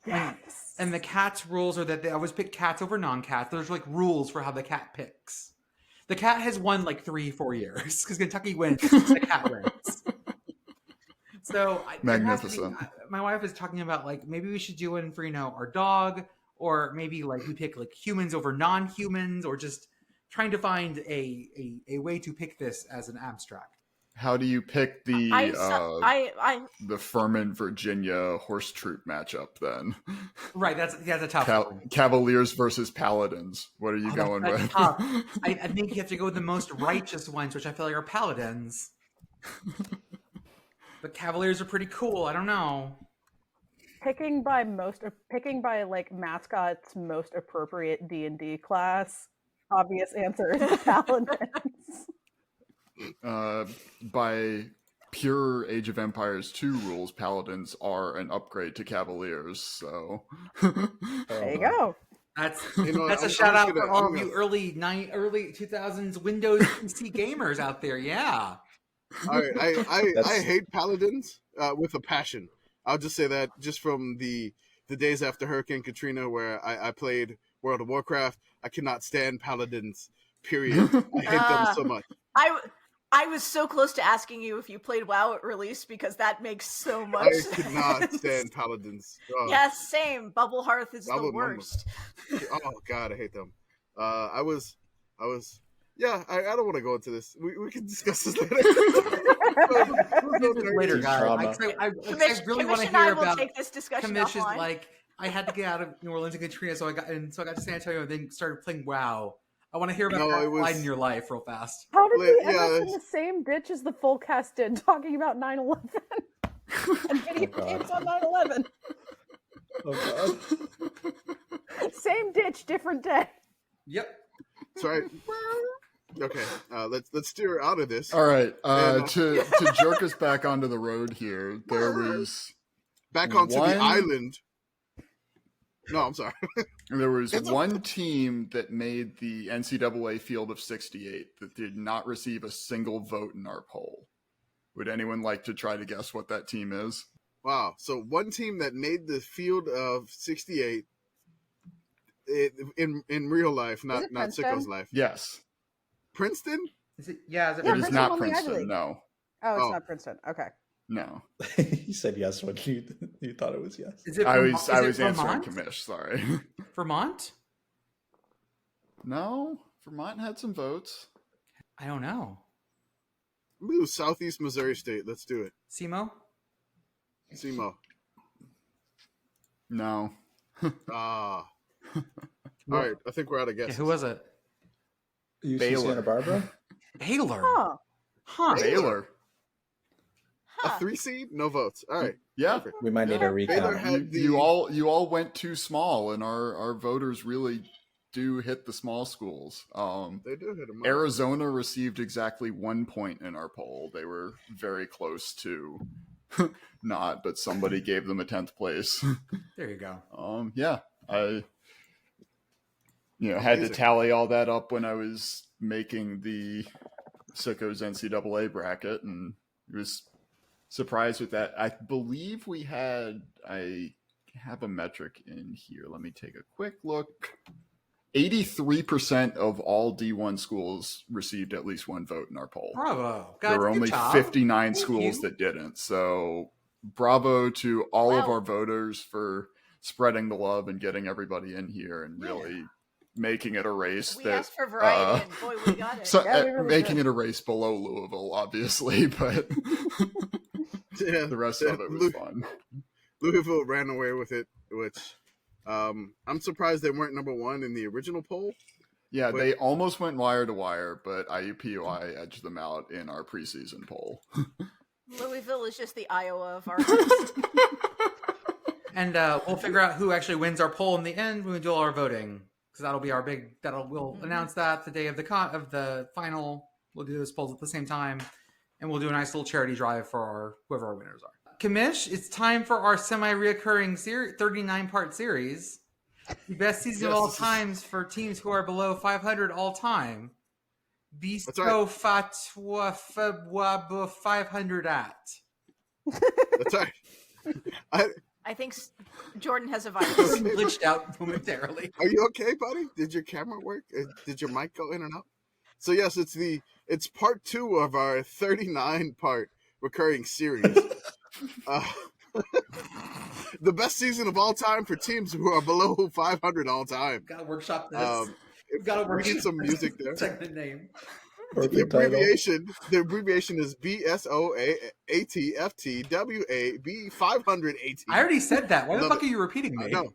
Yes. And the cat's rules are that they always pick cats over non-cats. There's like rules for how the cat picks. The cat has won like 3-4 years because Kentucky wins. The cat wins. So magnificent. My wife is talking about like maybe we should do one for our dog, or maybe like we pick like humans over non-humans, or just trying to find a way to pick this as an abstract. How do you pick the Furman, Virginia horse troop matchup then? Right, that's a tough one. Cavaliers versus Paladins. What are you going with? I think you have to go with the most righteous ones, which I feel like are Paladins. But Cavaliers are pretty cool. I don't know. Picking by like mascot's most appropriate D&D class. Obvious answer is the Paladins. By pure Age of Empires 2 rules, Paladins are an upgrade to Cavaliers, so there you go. That's a shout out for all of you early 2000s Windows PC gamers out there. Yeah. I hate Paladins with a passion. I'll just say that just from the days after Hurricane Katrina where I played World of Warcraft, I cannot stand Paladins, period. I hate them so much. I was so close to asking you if you played WoW at release because that makes so much sense. I could not stand Paladins. Yes, same. Bubble Hearth is the worst. Oh God, I hate them. I was. Yeah, I don't want to go into this. We can discuss this later. Later, guys. I really want to hear about take this discussion Commish is offline. like, I had to get out of New Orleans and Katrina, so I got to San Antonio and then started playing WoW. I want to hear about that slide in your life real fast. How did we end up in the same ditch as the full cast did, talking about 9/11 and video games on 9/11? Oh God. Same ditch, different day. Yep. Sorry. Okay, let's steer out of this. All right, to jerk us back onto the road here, there was back onto the island. No, I'm sorry. There was one team that made the NCAA field of 68 that did not receive a single vote in our poll. Would anyone like to try to guess what that team is? Wow. So one team that made the field of 68 in real life, not Sickos life. Yes. Princeton? Is it? Yeah. It is not Princeton. No. Oh, it's not Princeton. Okay. No. You said yes when you thought it was yes. Is it? I was answering Vermont? Commish. Sorry. Vermont? No. Vermont had some votes. I don't know. Ooh, Southeast Missouri State. Let's do it. SEMO? SEMO. No. All right. I think we're out of guesses. Yeah, who was it? UC Baylor. Santa Barbara? Baylor. Huh. Baylor. A 3 seed? No votes. All right. Yeah. Perfect. We might need a Baylor recount. had You all went too small, and our voters really do hit the small schools. They do hit them up. Arizona received exactly 1 point in our poll. They were very close to not, but somebody gave them a 10th place. There you go. Yeah, I had to tally all that up when I was making the Sickos NCAA bracket, and was surprised with that. I believe I have a metric in here. Let me take a quick look. 83% of all D1 schools received at least one vote in our poll. Bravo. Guys, There were good only job. 59 Thank schools you. that didn't. So bravo to all of Wow. our voters for spreading the love and getting everybody in here and really making it a race We that asked for variety, and boy, we got it. so Yeah, we really making did. it a race below Louisville, obviously, but Yeah, the rest of it was fun. Louisville ran away with it, which I'm surprised they weren't number one in the original poll. Yeah, But- they almost went wire to wire, but IUPUI edged them out in our preseason poll. Louisville is just the Iowa of our And we'll figure out who actually wins our poll in the end when we do all our voting, because that'll be our big. We'll announce that the day of the final. We'll do those polls at the same time, and we'll do a nice little charity drive for whoever our winners are. Commish, it's time for our semi-reoccurring 39-part series, the best season of all times for teams who are below 500 all time. Bisto Fatwa 500 at. That's right. I think Jordan has a virus. Glitched out momentarily. Are you okay, buddy? Did your camera work? Did your mic go in and out? So yes, it's part 2 of our 39-part recurring series. The best season of all time for teams who are below 500 all time. Gotta workshop this. We've got to We workshop need some music there. segment name. The abbreviation is BSOATFTWAB 500AT. I already said that. Why the Love fuck it. are you repeating me? No,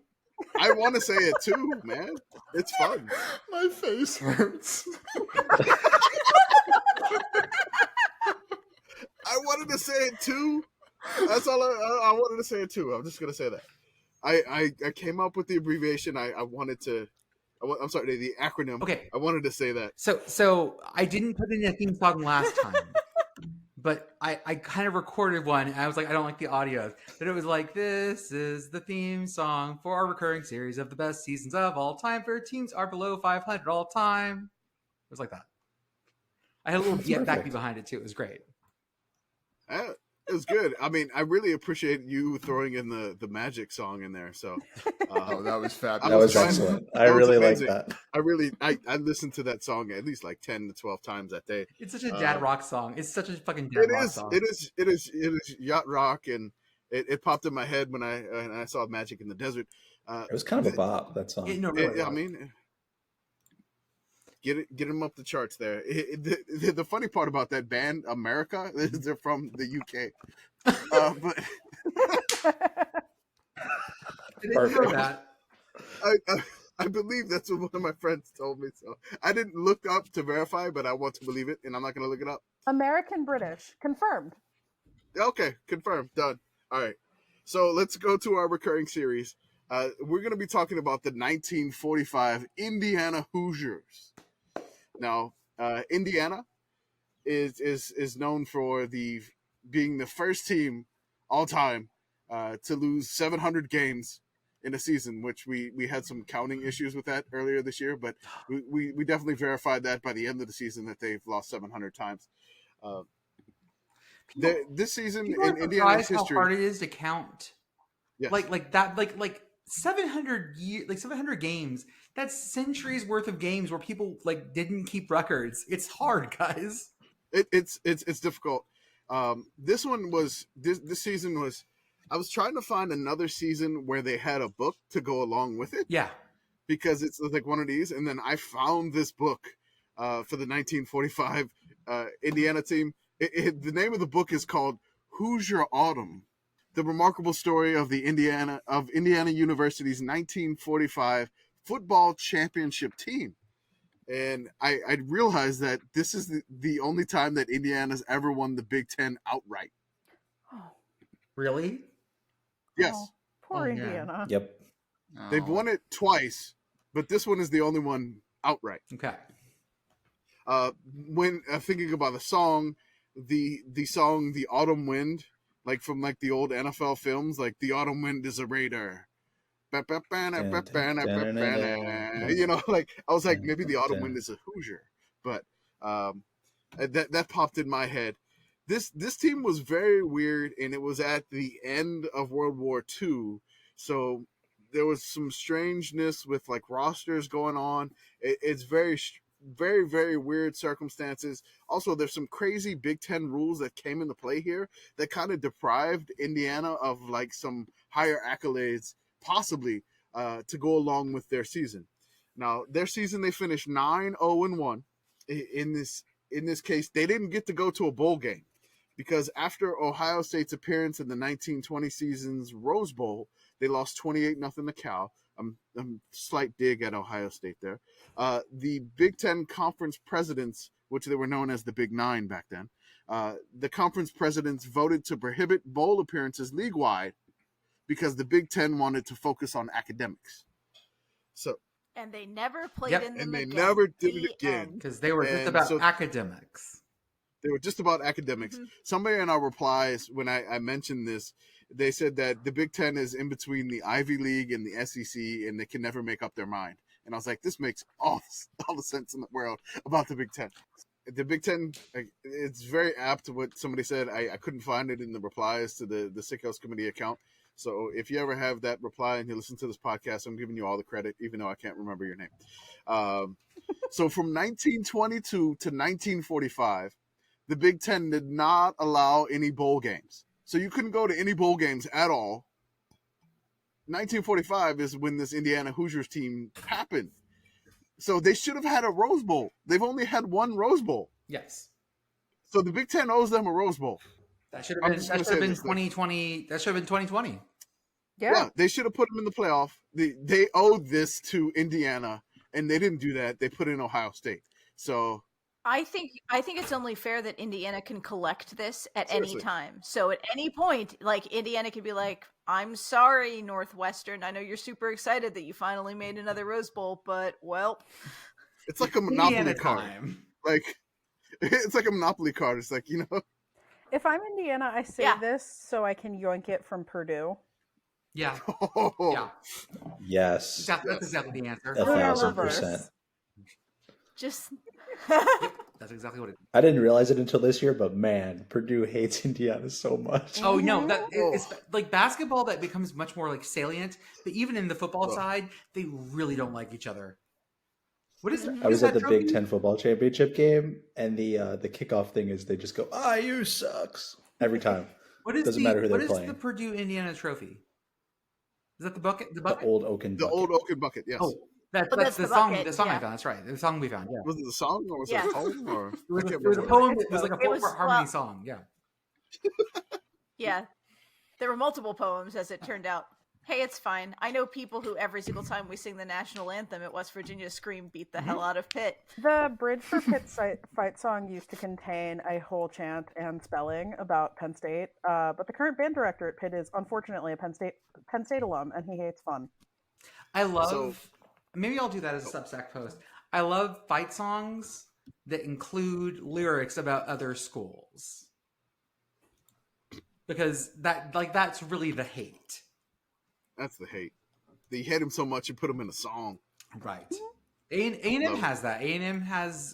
I want to say it too, man. It's fun. My face hurts. I wanted to say it too. That's all I wanted to say it too. I'm just gonna say that. I came up with the abbreviation. I wanted to. I'm sorry, the acronym. Okay. I wanted to say that. So I didn't put in a theme song last time, but I kind of recorded one. And I was like, I don't like the audio, but it was like, this is the theme song for our recurring series of the best seasons of all time for teams are below 500 all time. It was like that. I had a little backbeat perfect. behind it too. It was great. It was good. I mean, I really appreciate you throwing in the magic song in there. So, Oh, that was That fabulous. was excellent. I That was really like amazing. that. I listened to that song at least like 10 to 12 times that day. It's such a dad rock song. It's such a fucking dad rock song. It is yacht rock, and it popped in my head when I saw Magic in the Desert. It was kind of a bop, that song. No, really. I mean, get him up the charts there. The funny part about that band, America, is they're from the UK. But didn't know Perfect. that. I believe that's what one of my friends told me. So I didn't look up to verify, but I want to believe it, and I'm not going to look it up. American British confirmed. Okay, confirmed. Done. All right. So let's go to our recurring series. We're going to be talking about the 1945 Indiana Hoosiers. Now, Indiana is known for being the first team all time to lose 700 games in a season, which we had some counting issues with that earlier this year, but we definitely verified that by the end of the season that they've lost 700 times. This season People are in Indiana's surprised how history, hard it is to count. yes. Like that, like 700 like 700 games. That's centuries worth of games where people like didn't keep records. It's hard, guys. It's difficult. This season was. I was trying to find another season where they had a book to go along with it. Yeah, because it's like one of these, and then I found this book for the 1945 Indiana team. The name of the book is called Hoosier Autumn: The Remarkable Story of Indiana University's 1945 Football Championship Team. And I realized that this is the only time that Indiana's ever won the Big Ten outright. Oh, really? Yes. poor Oh, yeah. Indiana. Yep. They've won it twice, but this one is the only one outright. Okay. When thinking about the song, the song "The Autumn Wind," like from like the old NFL films, like "The Autumn Wind is a Raider." You know, like I was like, maybe the Autumn Wind is a Hoosier, but that popped in my head. This team was very weird, and it was at the end of World War II, so there was some strangeness with like rosters going on. It's very, very, very weird circumstances. Also, there's some crazy Big Ten rules that came into play here that kind of deprived Indiana of like some higher accolades, possibly to go along with their season. Now, their season they finished 9-0-1. In this case, they didn't get to go to a bowl game, because after Ohio State's appearance in the 1920 season's Rose Bowl, they lost 28-0 to Cal. Slight dig at Ohio State there. The Big Ten Conference presidents, which they were known as the Big Nine back then, the conference presidents voted to prohibit bowl appearances league-wide because the Big Ten wanted to focus on academics. And they never played Yep. in them And they again. never did The it again. end. Because they were just And about so- academics. They were just about academics. Mhm. Somebody in our replies, when I mentioned this, they said that the Big Ten is in between the Ivy League and the SEC, and they can never make up their mind. And I was like, this makes all the sense in the world about the Big Ten. The Big Ten, it's very apt what somebody said. I couldn't find it in the replies to the Sickos Committee account. So if you ever have that reply and you listen to this podcast, I'm giving you all the credit, even though I can't remember your name. So from 1922 to 1945, the Big Ten did not allow any bowl games. So you couldn't go to any bowl games at all. 1945 is when this Indiana Hoosiers team happened. So they should have had a Rose Bowl. They've only had one Rose Bowl. Yes. So the Big Ten owes them a Rose Bowl. That should I'm have been just gonna say 2020. That should have been 2020. Yeah. They should have put them in the playoff. They owed this to Indiana, and they didn't do that. They put in Ohio State. So I think it's only fair that Indiana can collect this at any Seriously. time. So at any point, like Indiana could be like, "I'm sorry, Northwestern. I know you're super excited that you finally made another Rose Bowl, but well, it's like a Monopoly Indiana card. time. Like it's like a Monopoly card. It's like, If I'm Indiana, I say Yeah. this so I can yoink it from Purdue. Yeah. oh, Yeah. Yes. That's exactly the answer. 1,000%. just That's exactly what it is. I didn't realize it until this year, but man, Purdue hates Indiana so much. Oh no, Mhm. it's like basketball that becomes much more like salient. But even in the football side, they really don't like each other. What is? Mhm. I was that at the trophy? Big Ten football championship game, and the kickoff thing is they just go, "IU sucks" every time. What is Doesn't the, matter who what they're is playing. the Purdue Indiana trophy? Is that the bucket? The The bucket? old Oaken the bucket. old Oaken bucket. Yes. Oh, that's that's the the song. bucket, The song I yeah. found. That's right. The song we found. Yeah. Was it the song or was Yeah. it a poem? Or It was, I can't it was a remember. poem. It was like a It was- four-part harmony well- song. Yeah. yeah. There were multiple poems, as it turned out. Hey, it's fine. I know people who every single time we sing the national anthem at West Virginia scream "Beat the hell out of Pitt." The Bridge for Pitt fight song used to contain a whole chant and spelling about Penn State, but the current band director at Pitt is unfortunately a Penn State alum, and he hates fun. I love. Maybe I'll do that as a Substack post. I love fight songs that include lyrics about other schools because that's really the hate. That's the hate. They hate him so much you put him in a song. Right. A&M has that. A&M has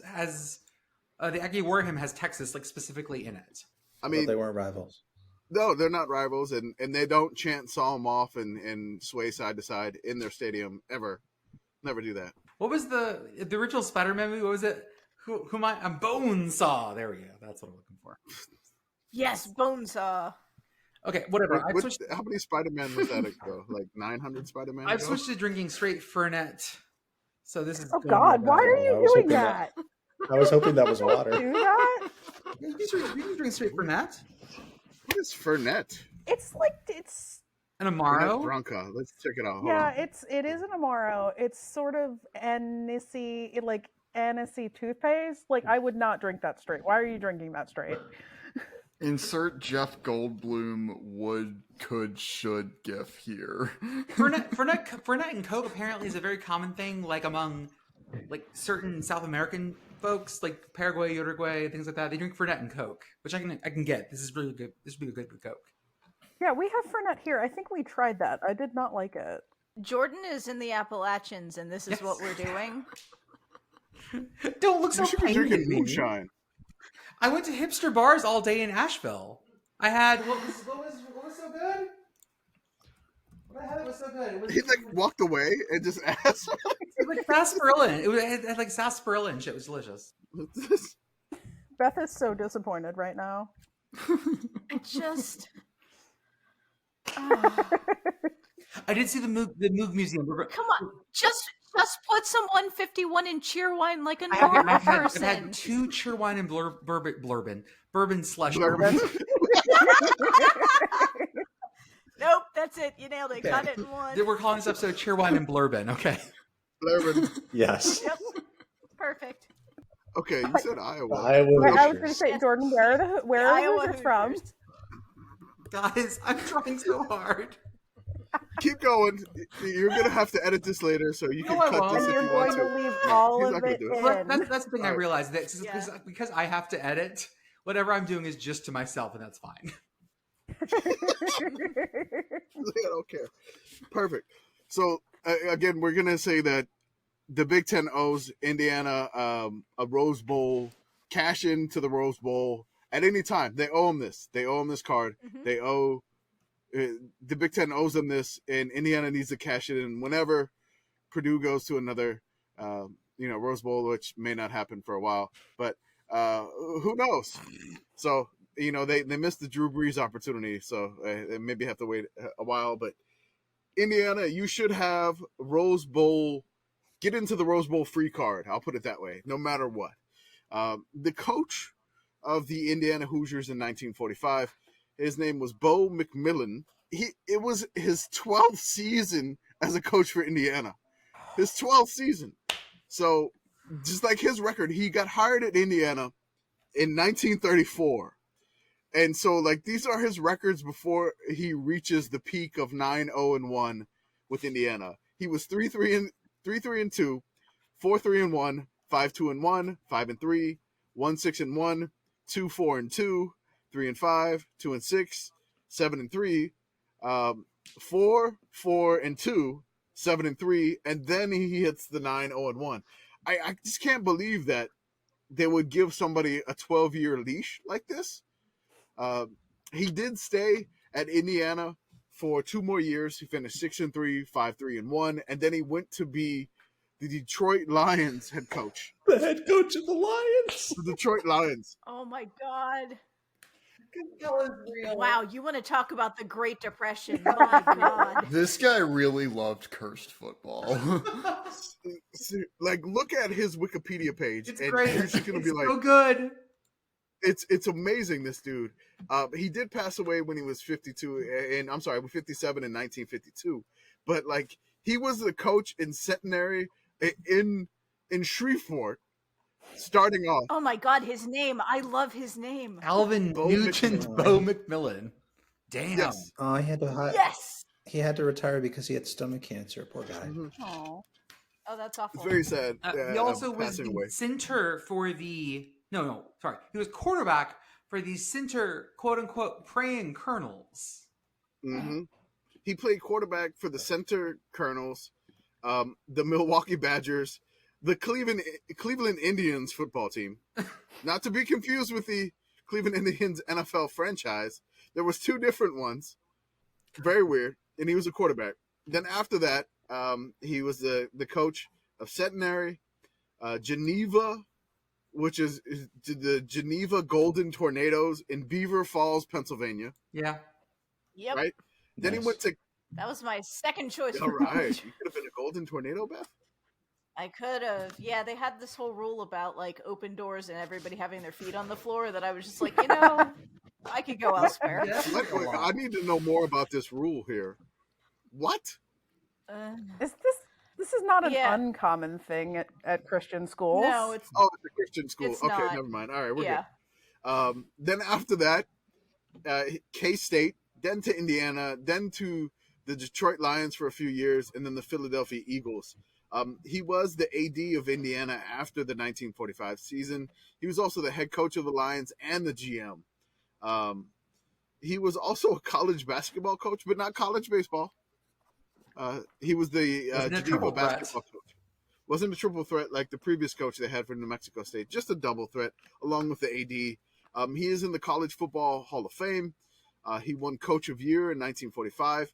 the Aggie Warham has Texas like specifically in it. I mean, but they weren't rivals. No, they're not rivals, and they don't chant Psalm off and sway side to side in their stadium ever. Never do that. What was the original Spider-Man movie? What was it? Who am I? I'm Bonesaw. There we go. That's what I'm looking for. Yes, Bonesaw. Okay, whatever. How many Spider-Man was that ago? Like 900 Spider-Man? I've switched to drinking straight Fernet. So this is. Oh God! Why are you doing that? I was hoping that was water. Do that? You can drink straight Fernet. What is Fernet? It's an Amaro. Branca. Let's check it out. Yeah, it is an Amaro. It's sort of anisey, like anisey toothpaste. Like I would not drink that straight. Why are you drinking that straight? Insert Jeff Goldblum would, could, should gif here. Fernet and Coke apparently is a very common thing, like among like certain South American folks, like Paraguay, Uruguay, things like that. They drink Fernet and Coke, which I can get. This is really good. This would be good with Coke. Yeah, we have Fernet here. I think we tried that. I did not like it. Jordan is in the Appalachians, and this is what we're doing. Don't look so you should be drinking moonshine. I went to hipster bars all day in Asheville. I had what was so good? What I had was so good. He like walked away and just asked. It was like sarsaparilla. It had like sarsaparilla and shit. It was delicious. Beth is so disappointed right now. I just. I did see the Moog Museum. Come on, just put some 151 in Cheerwine like a normal person. I've had 2 Cheerwine and bourbon slush. Nope, that's it. You nailed it. Got it in one. We're calling this episode Cheerwine and Bourbon. Okay. Bourbon. Yes. Yep. Perfect. Okay, you said Iowa. I was going to say, Jordan, where are the Hoosiers from? Guys, I'm trying so hard. Keep going. You're gonna have to edit this later, so you can cut this if you want to. Leave all of it in. That's the thing I realized that because I have to edit. Whatever I'm doing is just to myself, and that's fine. I don't care. Perfect. So again, we're gonna say that the Big Ten owes Indiana a Rose Bowl, cash into the Rose Bowl at any time. They owe them this. They owe them this card. Mm-hmm. They owe the Big Ten owes them this, and Indiana needs to cash it in whenever Purdue goes to another, Rose Bowl, which may not happen for a while, but who knows? So they missed the Drew Brees opportunity, so they maybe have to wait a while. But Indiana, you should have Rose Bowl. Get into the Rose Bowl free card. I'll put it that way, no matter what. The coach of the Indiana Hoosiers in 1945, his name was Bo McMillan. It was his 12th season as a coach for Indiana. His 12th season. So, just like his record, he got hired at Indiana in 1934. And so, like, these are his records before he reaches the peak of 9-0-1 with Indiana. He was 3-3-2, 4-3-1, 5-2-1, 5-3, 1-6-1, 2-4-2, 3-5, 2-6, 7-3, 4-4-2, 7-3, and then he hits the 9-0-1. I just can't believe that they would give somebody a 12-year leash like this. He did stay at Indiana for 2 more years. He finished 6-3, 5-3-1, and then he went to be the Detroit Lions head coach. The head coach of the Lions. The Detroit Lions. Oh my God. Wow, you want to talk about the Great Depression? My God. This guy really loved cursed football. Like, look at his Wikipedia page. It's and great. You're just gonna be like, so good. it's amazing. This dude, he did pass away when he was 52, and I'm sorry, 57 in 1952. But like, he was the coach in Centenary in Shreveport, starting off. Oh my God, his name! I love his name. Alvin Bo Nugent McMillan. Bo McMillan. Damn. Yes. Oh, Yes. he had to retire because he had stomach cancer. Poor guy. Mhm. Oh, that's awful. It's very sad. He also was passing the away. center for the sorry. He was quarterback for the center, quote unquote, praying colonels. Mm-hmm. He played quarterback for the Center Colonels, the Milwaukee Badgers, the Cleveland Indians football team. Not to be confused with the Cleveland Indians NFL franchise. There was two different ones. Very weird. And he was a quarterback. Then after that, he was the coach of Centenary, Geneva, which is the Geneva Golden Tornadoes in Beaver Falls, Pennsylvania. Yeah. Yep. Right? Then he went to. That was my second choice. All right. You could have been a Golden Tornado, Beth. I could have. Yeah, they had this whole rule about like open doors and everybody having their feet on the floor that I was just like, I could go elsewhere. Wait, I need to know more about this rule here. What? This is not an Yeah. uncommon thing at Christian schools. No, it's Oh, it's a Christian school. It's Okay, not. never mind. All right, we're yeah. good. Then after that, K-State, then to Indiana, then to the Detroit Lions for a few years, and then the Philadelphia Eagles. He was the AD of Indiana after the 1945 season. He was also the head coach of the Lions and the GM. He was also a college basketball coach, but not college baseball. He was the Wasn't a Geneva triple threat. basketball coach. Wasn't a triple threat like the previous coach they had for New Mexico State. Just a double threat along with the AD. He is in the College Football Hall of Fame. He won Coach of Year in 1945.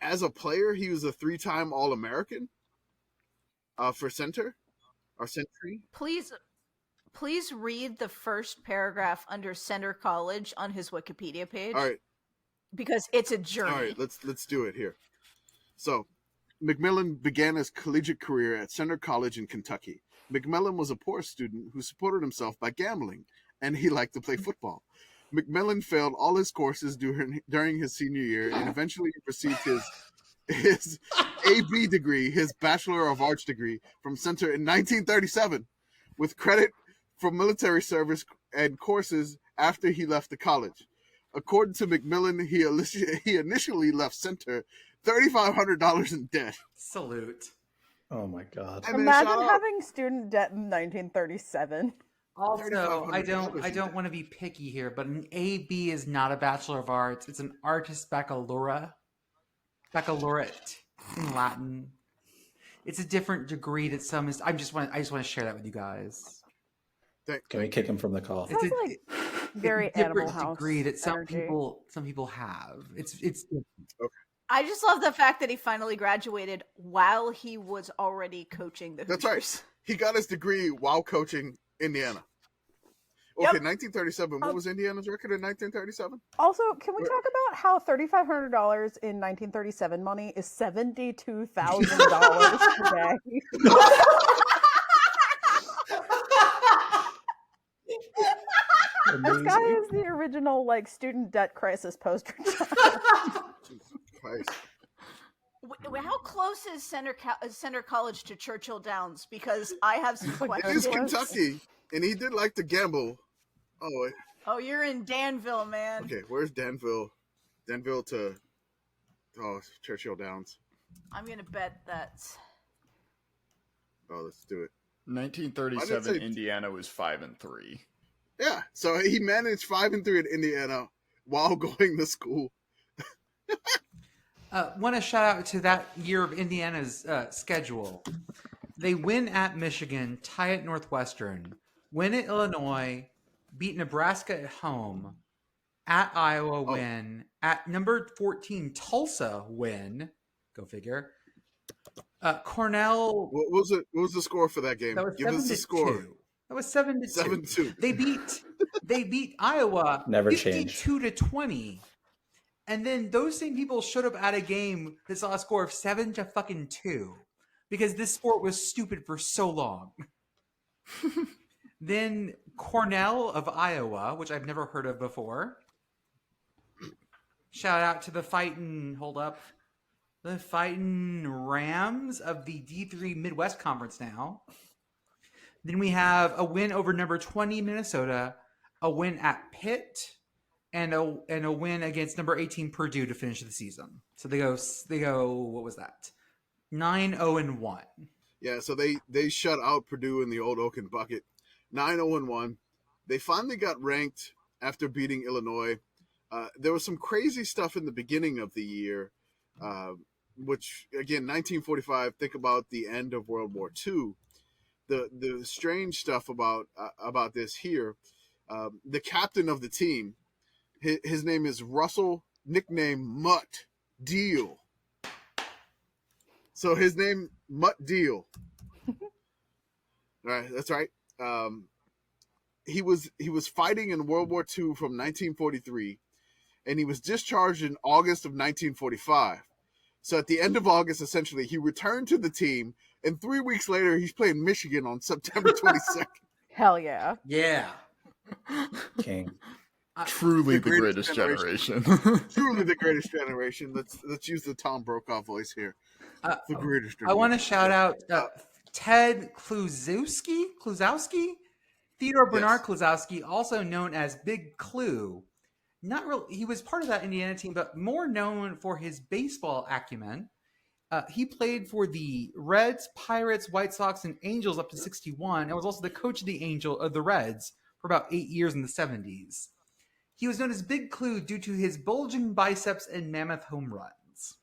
As a player, he was a 3-time All-American for center or century. Please read the first paragraph under Center College on his Wikipedia page. All right. Because it's a journey. All right, let's do it here. So, McMillan began his collegiate career at Center College in Kentucky. McMillan was a poor student who supported himself by gambling, and he liked to play football. McMillan failed all his courses during his senior year, and eventually he received his AB degree, his Bachelor of Arts degree, from Center in 1937, with credit for military service and courses after he left the college. According to McMillan, he initially left Center $3,500 in debt. Salute. Oh my God. I mean, Imagine shout out. having student debt in 1937. Also, I $3,500 don't want to be picky here, but an AB is not a Bachelor of Arts. It's an Artis Baccalaureate in Latin. It's a different degree that some is. I just want to share that with you guys. Can we kick him from the call? It's Sounds like very a different Animal House degree that some energy. people have. It's I just love the fact that he finally graduated while he was already coaching the Hoosiers. That's right. He got his degree while coaching Indiana. Okay, Yep. Um, 1937. What was Indiana's record in 1937? Also, can we talk about how $3,500 in 1937 money is $72,000 today? This guy is the original student debt crisis poster child. Jesus Christ. How close is Center College to Churchill Downs? Because I have some It questions. is Kentucky, and he did like to gamble. Oh, wait. Oh, you're in Danville, man. Okay, where's Danville? Danville to Churchill Downs. I'm gonna bet that's. Oh, let's do it. 1937, say- Indiana was 5-3. Yeah, so he managed 5-3 at Indiana while going to school. Want to shout out to that year of Indiana's schedule. They win at Michigan, tie at Northwestern, win at Illinois, beat Nebraska at home, at Iowa win, at number 14 Tulsa win. Go figure. Cornell. What was it? What was the score for that game? That was Give us the 7-2. score. That was 7-2. 7-2. They beat Iowa Never change. 52-20. And then those same people showed up at a game that saw a score of 7-2 because this sport was stupid for so long. Then Cornell of Iowa, which I've never heard of before. Shout out to the fighting Rams of the D3 Midwest Conference now. Then we have a win over number 20 Minnesota, a win at Pitt, and a win against number 18 Purdue to finish the season. So they go what was that? 9-0-1. Yeah, so they shut out Purdue in the old Oaken bucket. 9-0-1. They finally got ranked after beating Illinois. There was some crazy stuff in the beginning of the year, which, again, 1945, think about the end of World War II. The strange stuff about this here, the captain of the team, his name is Russell, nickname Mutt Deal. So his name, Mutt Deal. All right, that's right. He was fighting in World War II from 1943, and he was discharged in August of 1945. So at the end of August, essentially, he returned to the team, and 3 weeks later, he's playing Michigan on September 22nd. Hell yeah. Yeah. King. Truly the greatest generation. Truly the greatest generation. Let's use the Tom Brokaw voice here. The greatest generation. I want to shout out Ted Kluzowski? Theodore Bernard Kluzowski, also known as Big Clue. He was part of that Indiana team, but more known for his baseball acumen. He played for the Reds, Pirates, White Sox, and Angels up to 61, and was also the coach of the Reds for about 8 years in the 70s. He was known as Big Clue due to his bulging biceps and mammoth home runs.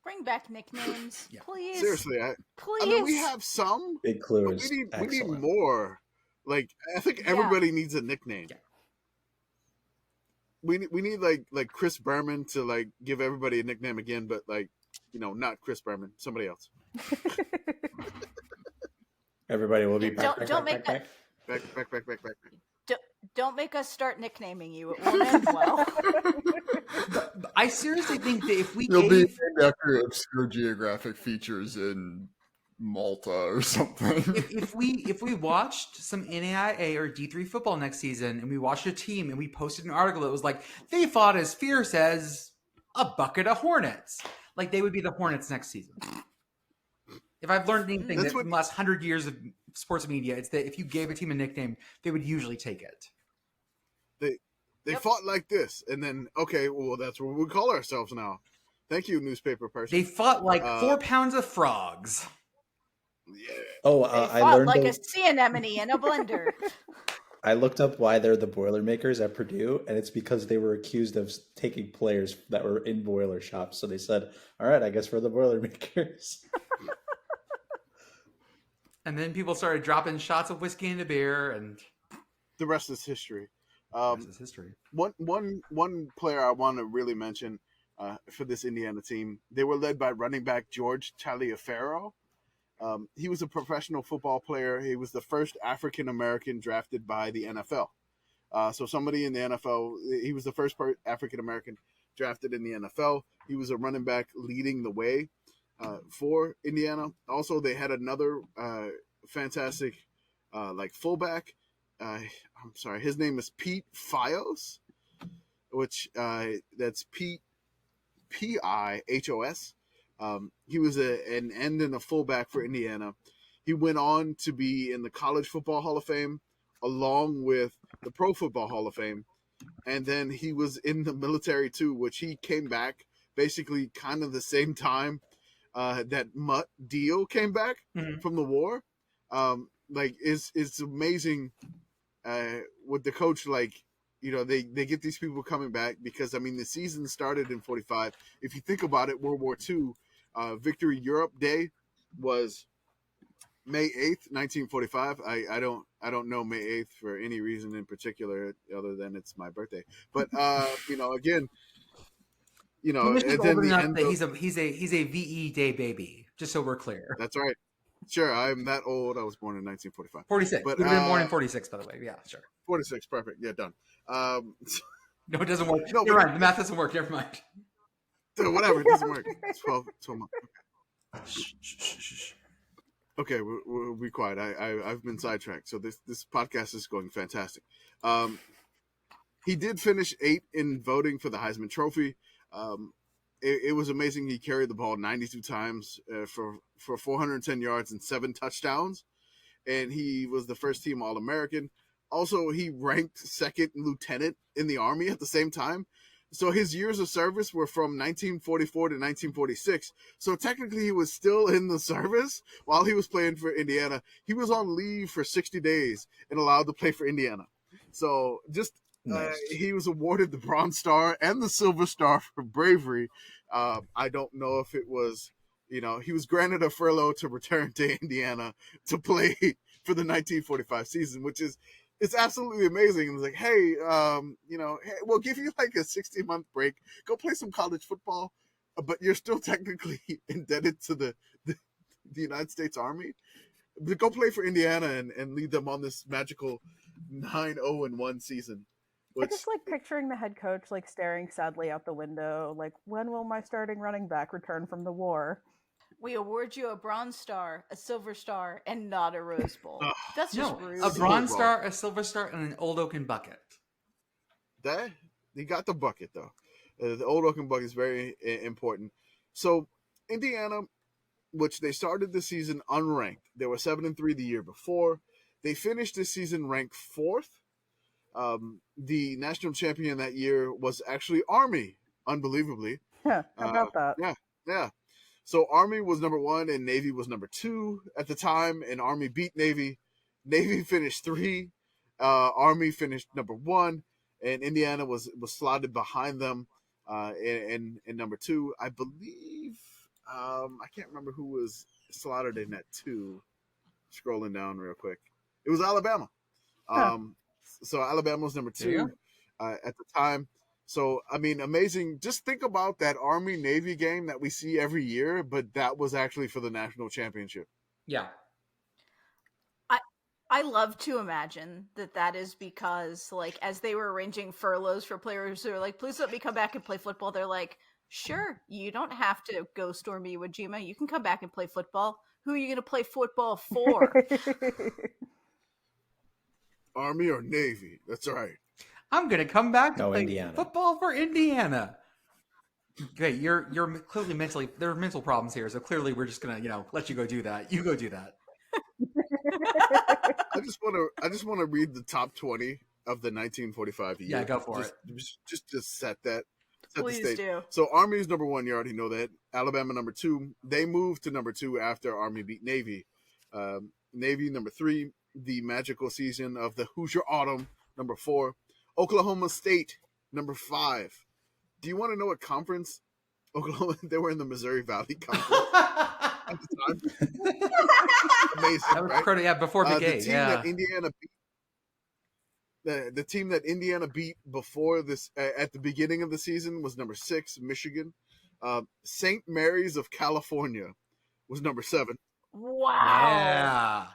Bring back nicknames, please. Seriously, please. I mean, we have some. Big Clue but is we need more. Like, I think everybody needs a nickname. Yeah. We need like Chris Berman to like give everybody a nickname again, but like, not Chris Berman, somebody else. Everybody will be Don't make back. Don't make us start nicknaming you. It won't end well. I seriously think that if we You'll be named after obscure geographic features in Malta or something. if we watched some NAIA or D3 football next season, and we watched a team and we posted an article that was like, they fought as fierce as a bucket of hornets, like they would be the Hornets next season. If I've learned anything in the last 100 years of sports media, it's that if you gave a team a nickname, they would usually take it. They fought like this, and then that's what we call ourselves now. Thank you, newspaper person. They fought like 4 pounds of frogs. Yeah. Oh, They I fought learned like a sea anemone in a blender. I looked up why they're the Boilermakers at Purdue, and it's because they were accused of taking players that were in boiler shops. So they said, all right, I guess we're the Boilermakers. And then people started dropping shots of whiskey into beer, and the rest is history. this is history. One player I want to really mention for this Indiana team, they were led by running back George Taliaferro. He was a professional football player. He was the first African-American drafted by the NFL. So somebody in the NFL, he was the first African-American drafted in the NFL. He was a running back leading the way for Indiana. Also, they had another fantastic fullback. I'm sorry, his name is Pete Fios, which that's Pete Pihos. He was an end and a fullback for Indiana. He went on to be in the College Football Hall of Fame along with the Pro Football Hall of Fame. And then he was in the military too, which he came back basically kind of the same time that Mutt Deal came back from the war. It's amazing with the coach, they get these people coming back because, I mean, the season started in 45. If you think about it, World War II, Victory Europe Day was May 8th, 1945. I don't know May 8th for any reason in particular other than it's my birthday. But, again, and then the end he's a VE Day baby, just so we're clear. That's right. Sure, I'm that old. I was born in 1945. 46. But, You've been born in 46, by the way. Yeah, sure. 46, perfect. Yeah, done. No, it doesn't work. No, You're right. The math doesn't work. Never mind. Whatever, it doesn't work. 12 months. Okay, we'll be quiet. I've been sidetracked, so this podcast is going fantastic. He did finish 8th in voting for the Heisman Trophy. It was amazing. He carried the ball 92 times for 410 yards and 7 touchdowns, and he was the first team All-American. Also, he ranked second lieutenant in the Army at the same time. So his years of service were from 1944 to 1946. So technically, he was still in the service while he was playing for Indiana. He was on leave for 60 days and allowed to play for Indiana. So just Nice. he was awarded the Bronze Star and the Silver Star for bravery. I don't know if it was, he was granted a furlough to return to Indiana to play for the 1945 season, which is, it's absolutely amazing. It's like, hey, hey, we'll give you like a 60-month break. Go play some college football, but you're still technically indebted to the United States Army. But go play for Indiana and lead them on this magical 9-0-1 season. I just like picturing the head coach like staring sadly out the window, like, when will my starting running back return from the war? We award you a Bronze Star, a Silver Star, and not a Rose Bowl. That's just rude. A Bronze Star, a Silver Star, and an Old Oaken bucket. That he got the bucket though. The Old Oaken bucket is very important. So Indiana, which they started the season unranked, they were 7-3 the year before. They finished this season ranked 4th. The national champion that year was actually Army, unbelievably. Yeah, how about that? Yeah. So Army was number 1 and Navy was number 2 at the time, and Army beat Navy. Navy finished 3. Army finished number 1, and Indiana was slotted behind them in number 2. I believe I can't remember who was slotted in at 2. Scrolling down real quick, it was Alabama. So Alabama was number 2 at the time. So, I mean, amazing. Just think about that Army-Navy game that we see every year, but that was actually for the national championship. Yeah. I love to imagine that is because, like, as they were arranging furloughs for players who are like, please let me come back and play football, they're like, sure, you don't have to go storm Iwo Jima. You can come back and play football. Who are you going to play football for? Army or Navy? That's right. I'm going to come back and play Indiana. football for Indiana. Okay, you're clearly there are mental problems here, so clearly we're just going to, let you go do that. You go do that. I just want to read the top 20 of the 1945 year. Yeah, go for it. Just set the Please stage. do. So Army is number 1. You already know that. Alabama number 2. They moved to number 2 after Army beat Navy. Navy number 3. The magical season of the Hoosier Autumn number 4. Oklahoma State number 5. Do you want to know what conference? Oklahoma. They were in the Missouri Valley Conference at the time. Amazing, That was right? yeah, before Big A. The team that Indiana beat, the team that Indiana beat before this at the beginning of the season was number 6, Michigan. St. Mary's of California was number 7. Wow. Yeah.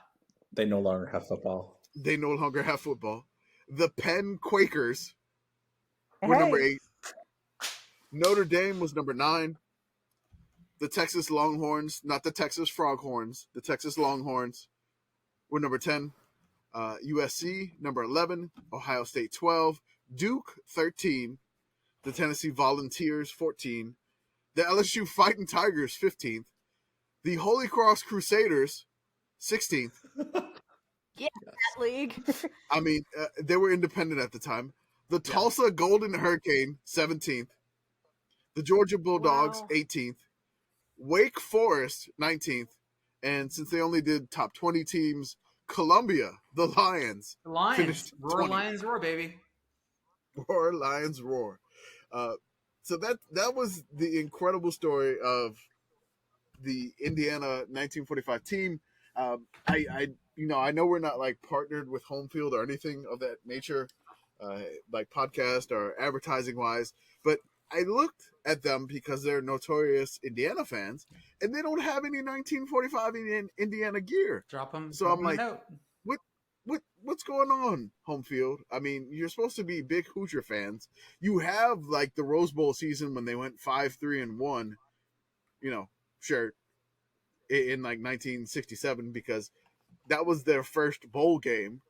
They no longer have football. They no longer have football. The Penn Quakers were number 8. Notre Dame was number 9. The Texas Longhorns, not the Texas Froghorns, the Texas Longhorns were number 10. USC, number 11. Ohio State, 12. Duke, 13. The Tennessee Volunteers, 14. The LSU Fighting Tigers, 15th. The Holy Cross Crusaders, 16th. Yeah, that league. I mean, they were independent at the time. The Tulsa Golden Hurricane, 17th. The Georgia Bulldogs, 18th. Wake Forest, 19th. And since they only did top 20 teams, Columbia, the Lions. The Lions. Finished Roar 20th. Lions roar, baby. Roar, Lions, roar. So that was the incredible story of the Indiana 1945 team. I know we're not like partnered with Home Field or anything of that nature, like podcast or advertising wise, but I looked at them because they're notorious Indiana fans, and they don't have any 1945 Indiana gear. Drop them. So I'm like, what's going on, Home Field? I mean, you're supposed to be big Hoosier fans. You have like the Rose Bowl season when they went 5-3-1. Sure. in like 1967 because that was their first bowl game.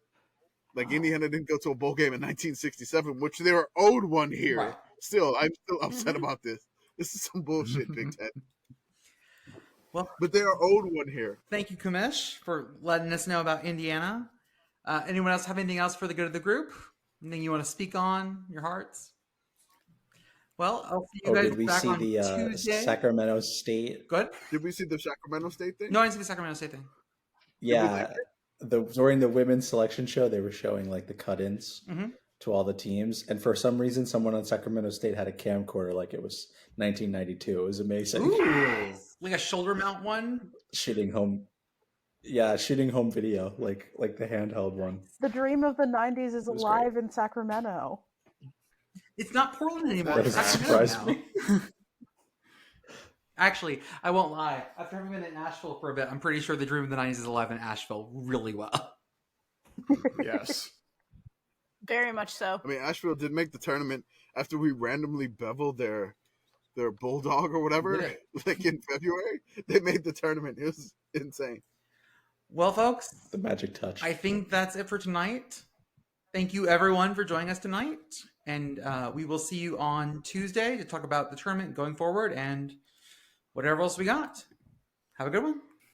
Like Indiana didn't go to a bowl game in 1967, which they were owed one here. Right. Still, I'm still upset about this. This is some bullshit, Big Ten. Well, But they are owed one here. thank you, Commish, for letting us know about Indiana. Anyone else have anything else for the good of the group? Anything you want to speak on, your hearts? Well, I'll see you guys did we back see on the Tuesday. Sacramento State? Good. Did we see the Sacramento State thing? No, I didn't see the Sacramento State thing. Yeah, during the women's selection show, they were showing like the cut-ins Mhm. to all the teams, and for some reason, someone on Sacramento State had a camcorder like it was 1992. It was amazing. Ooh, like a shoulder mount one. Shooting home video, like the handheld one. The dream of the 90s is was alive in Sacramento. It's not Portland anymore. That It's doesn't Sacramento surprise now. Actually, I won't lie. After having been in Asheville for a bit, I'm pretty sure the dream of the 90s is alive in Asheville really well. Yes. Very much so. I mean, Asheville did make the tournament after we randomly beveled their bulldog or whatever. Did Like in February, they made the tournament. It was insane. Well, folks, The magic touch. I think that's it for tonight. Thank you, everyone, for joining us tonight. And we will see you on Tuesday to talk about the tournament going forward and whatever else we got. Have a good one.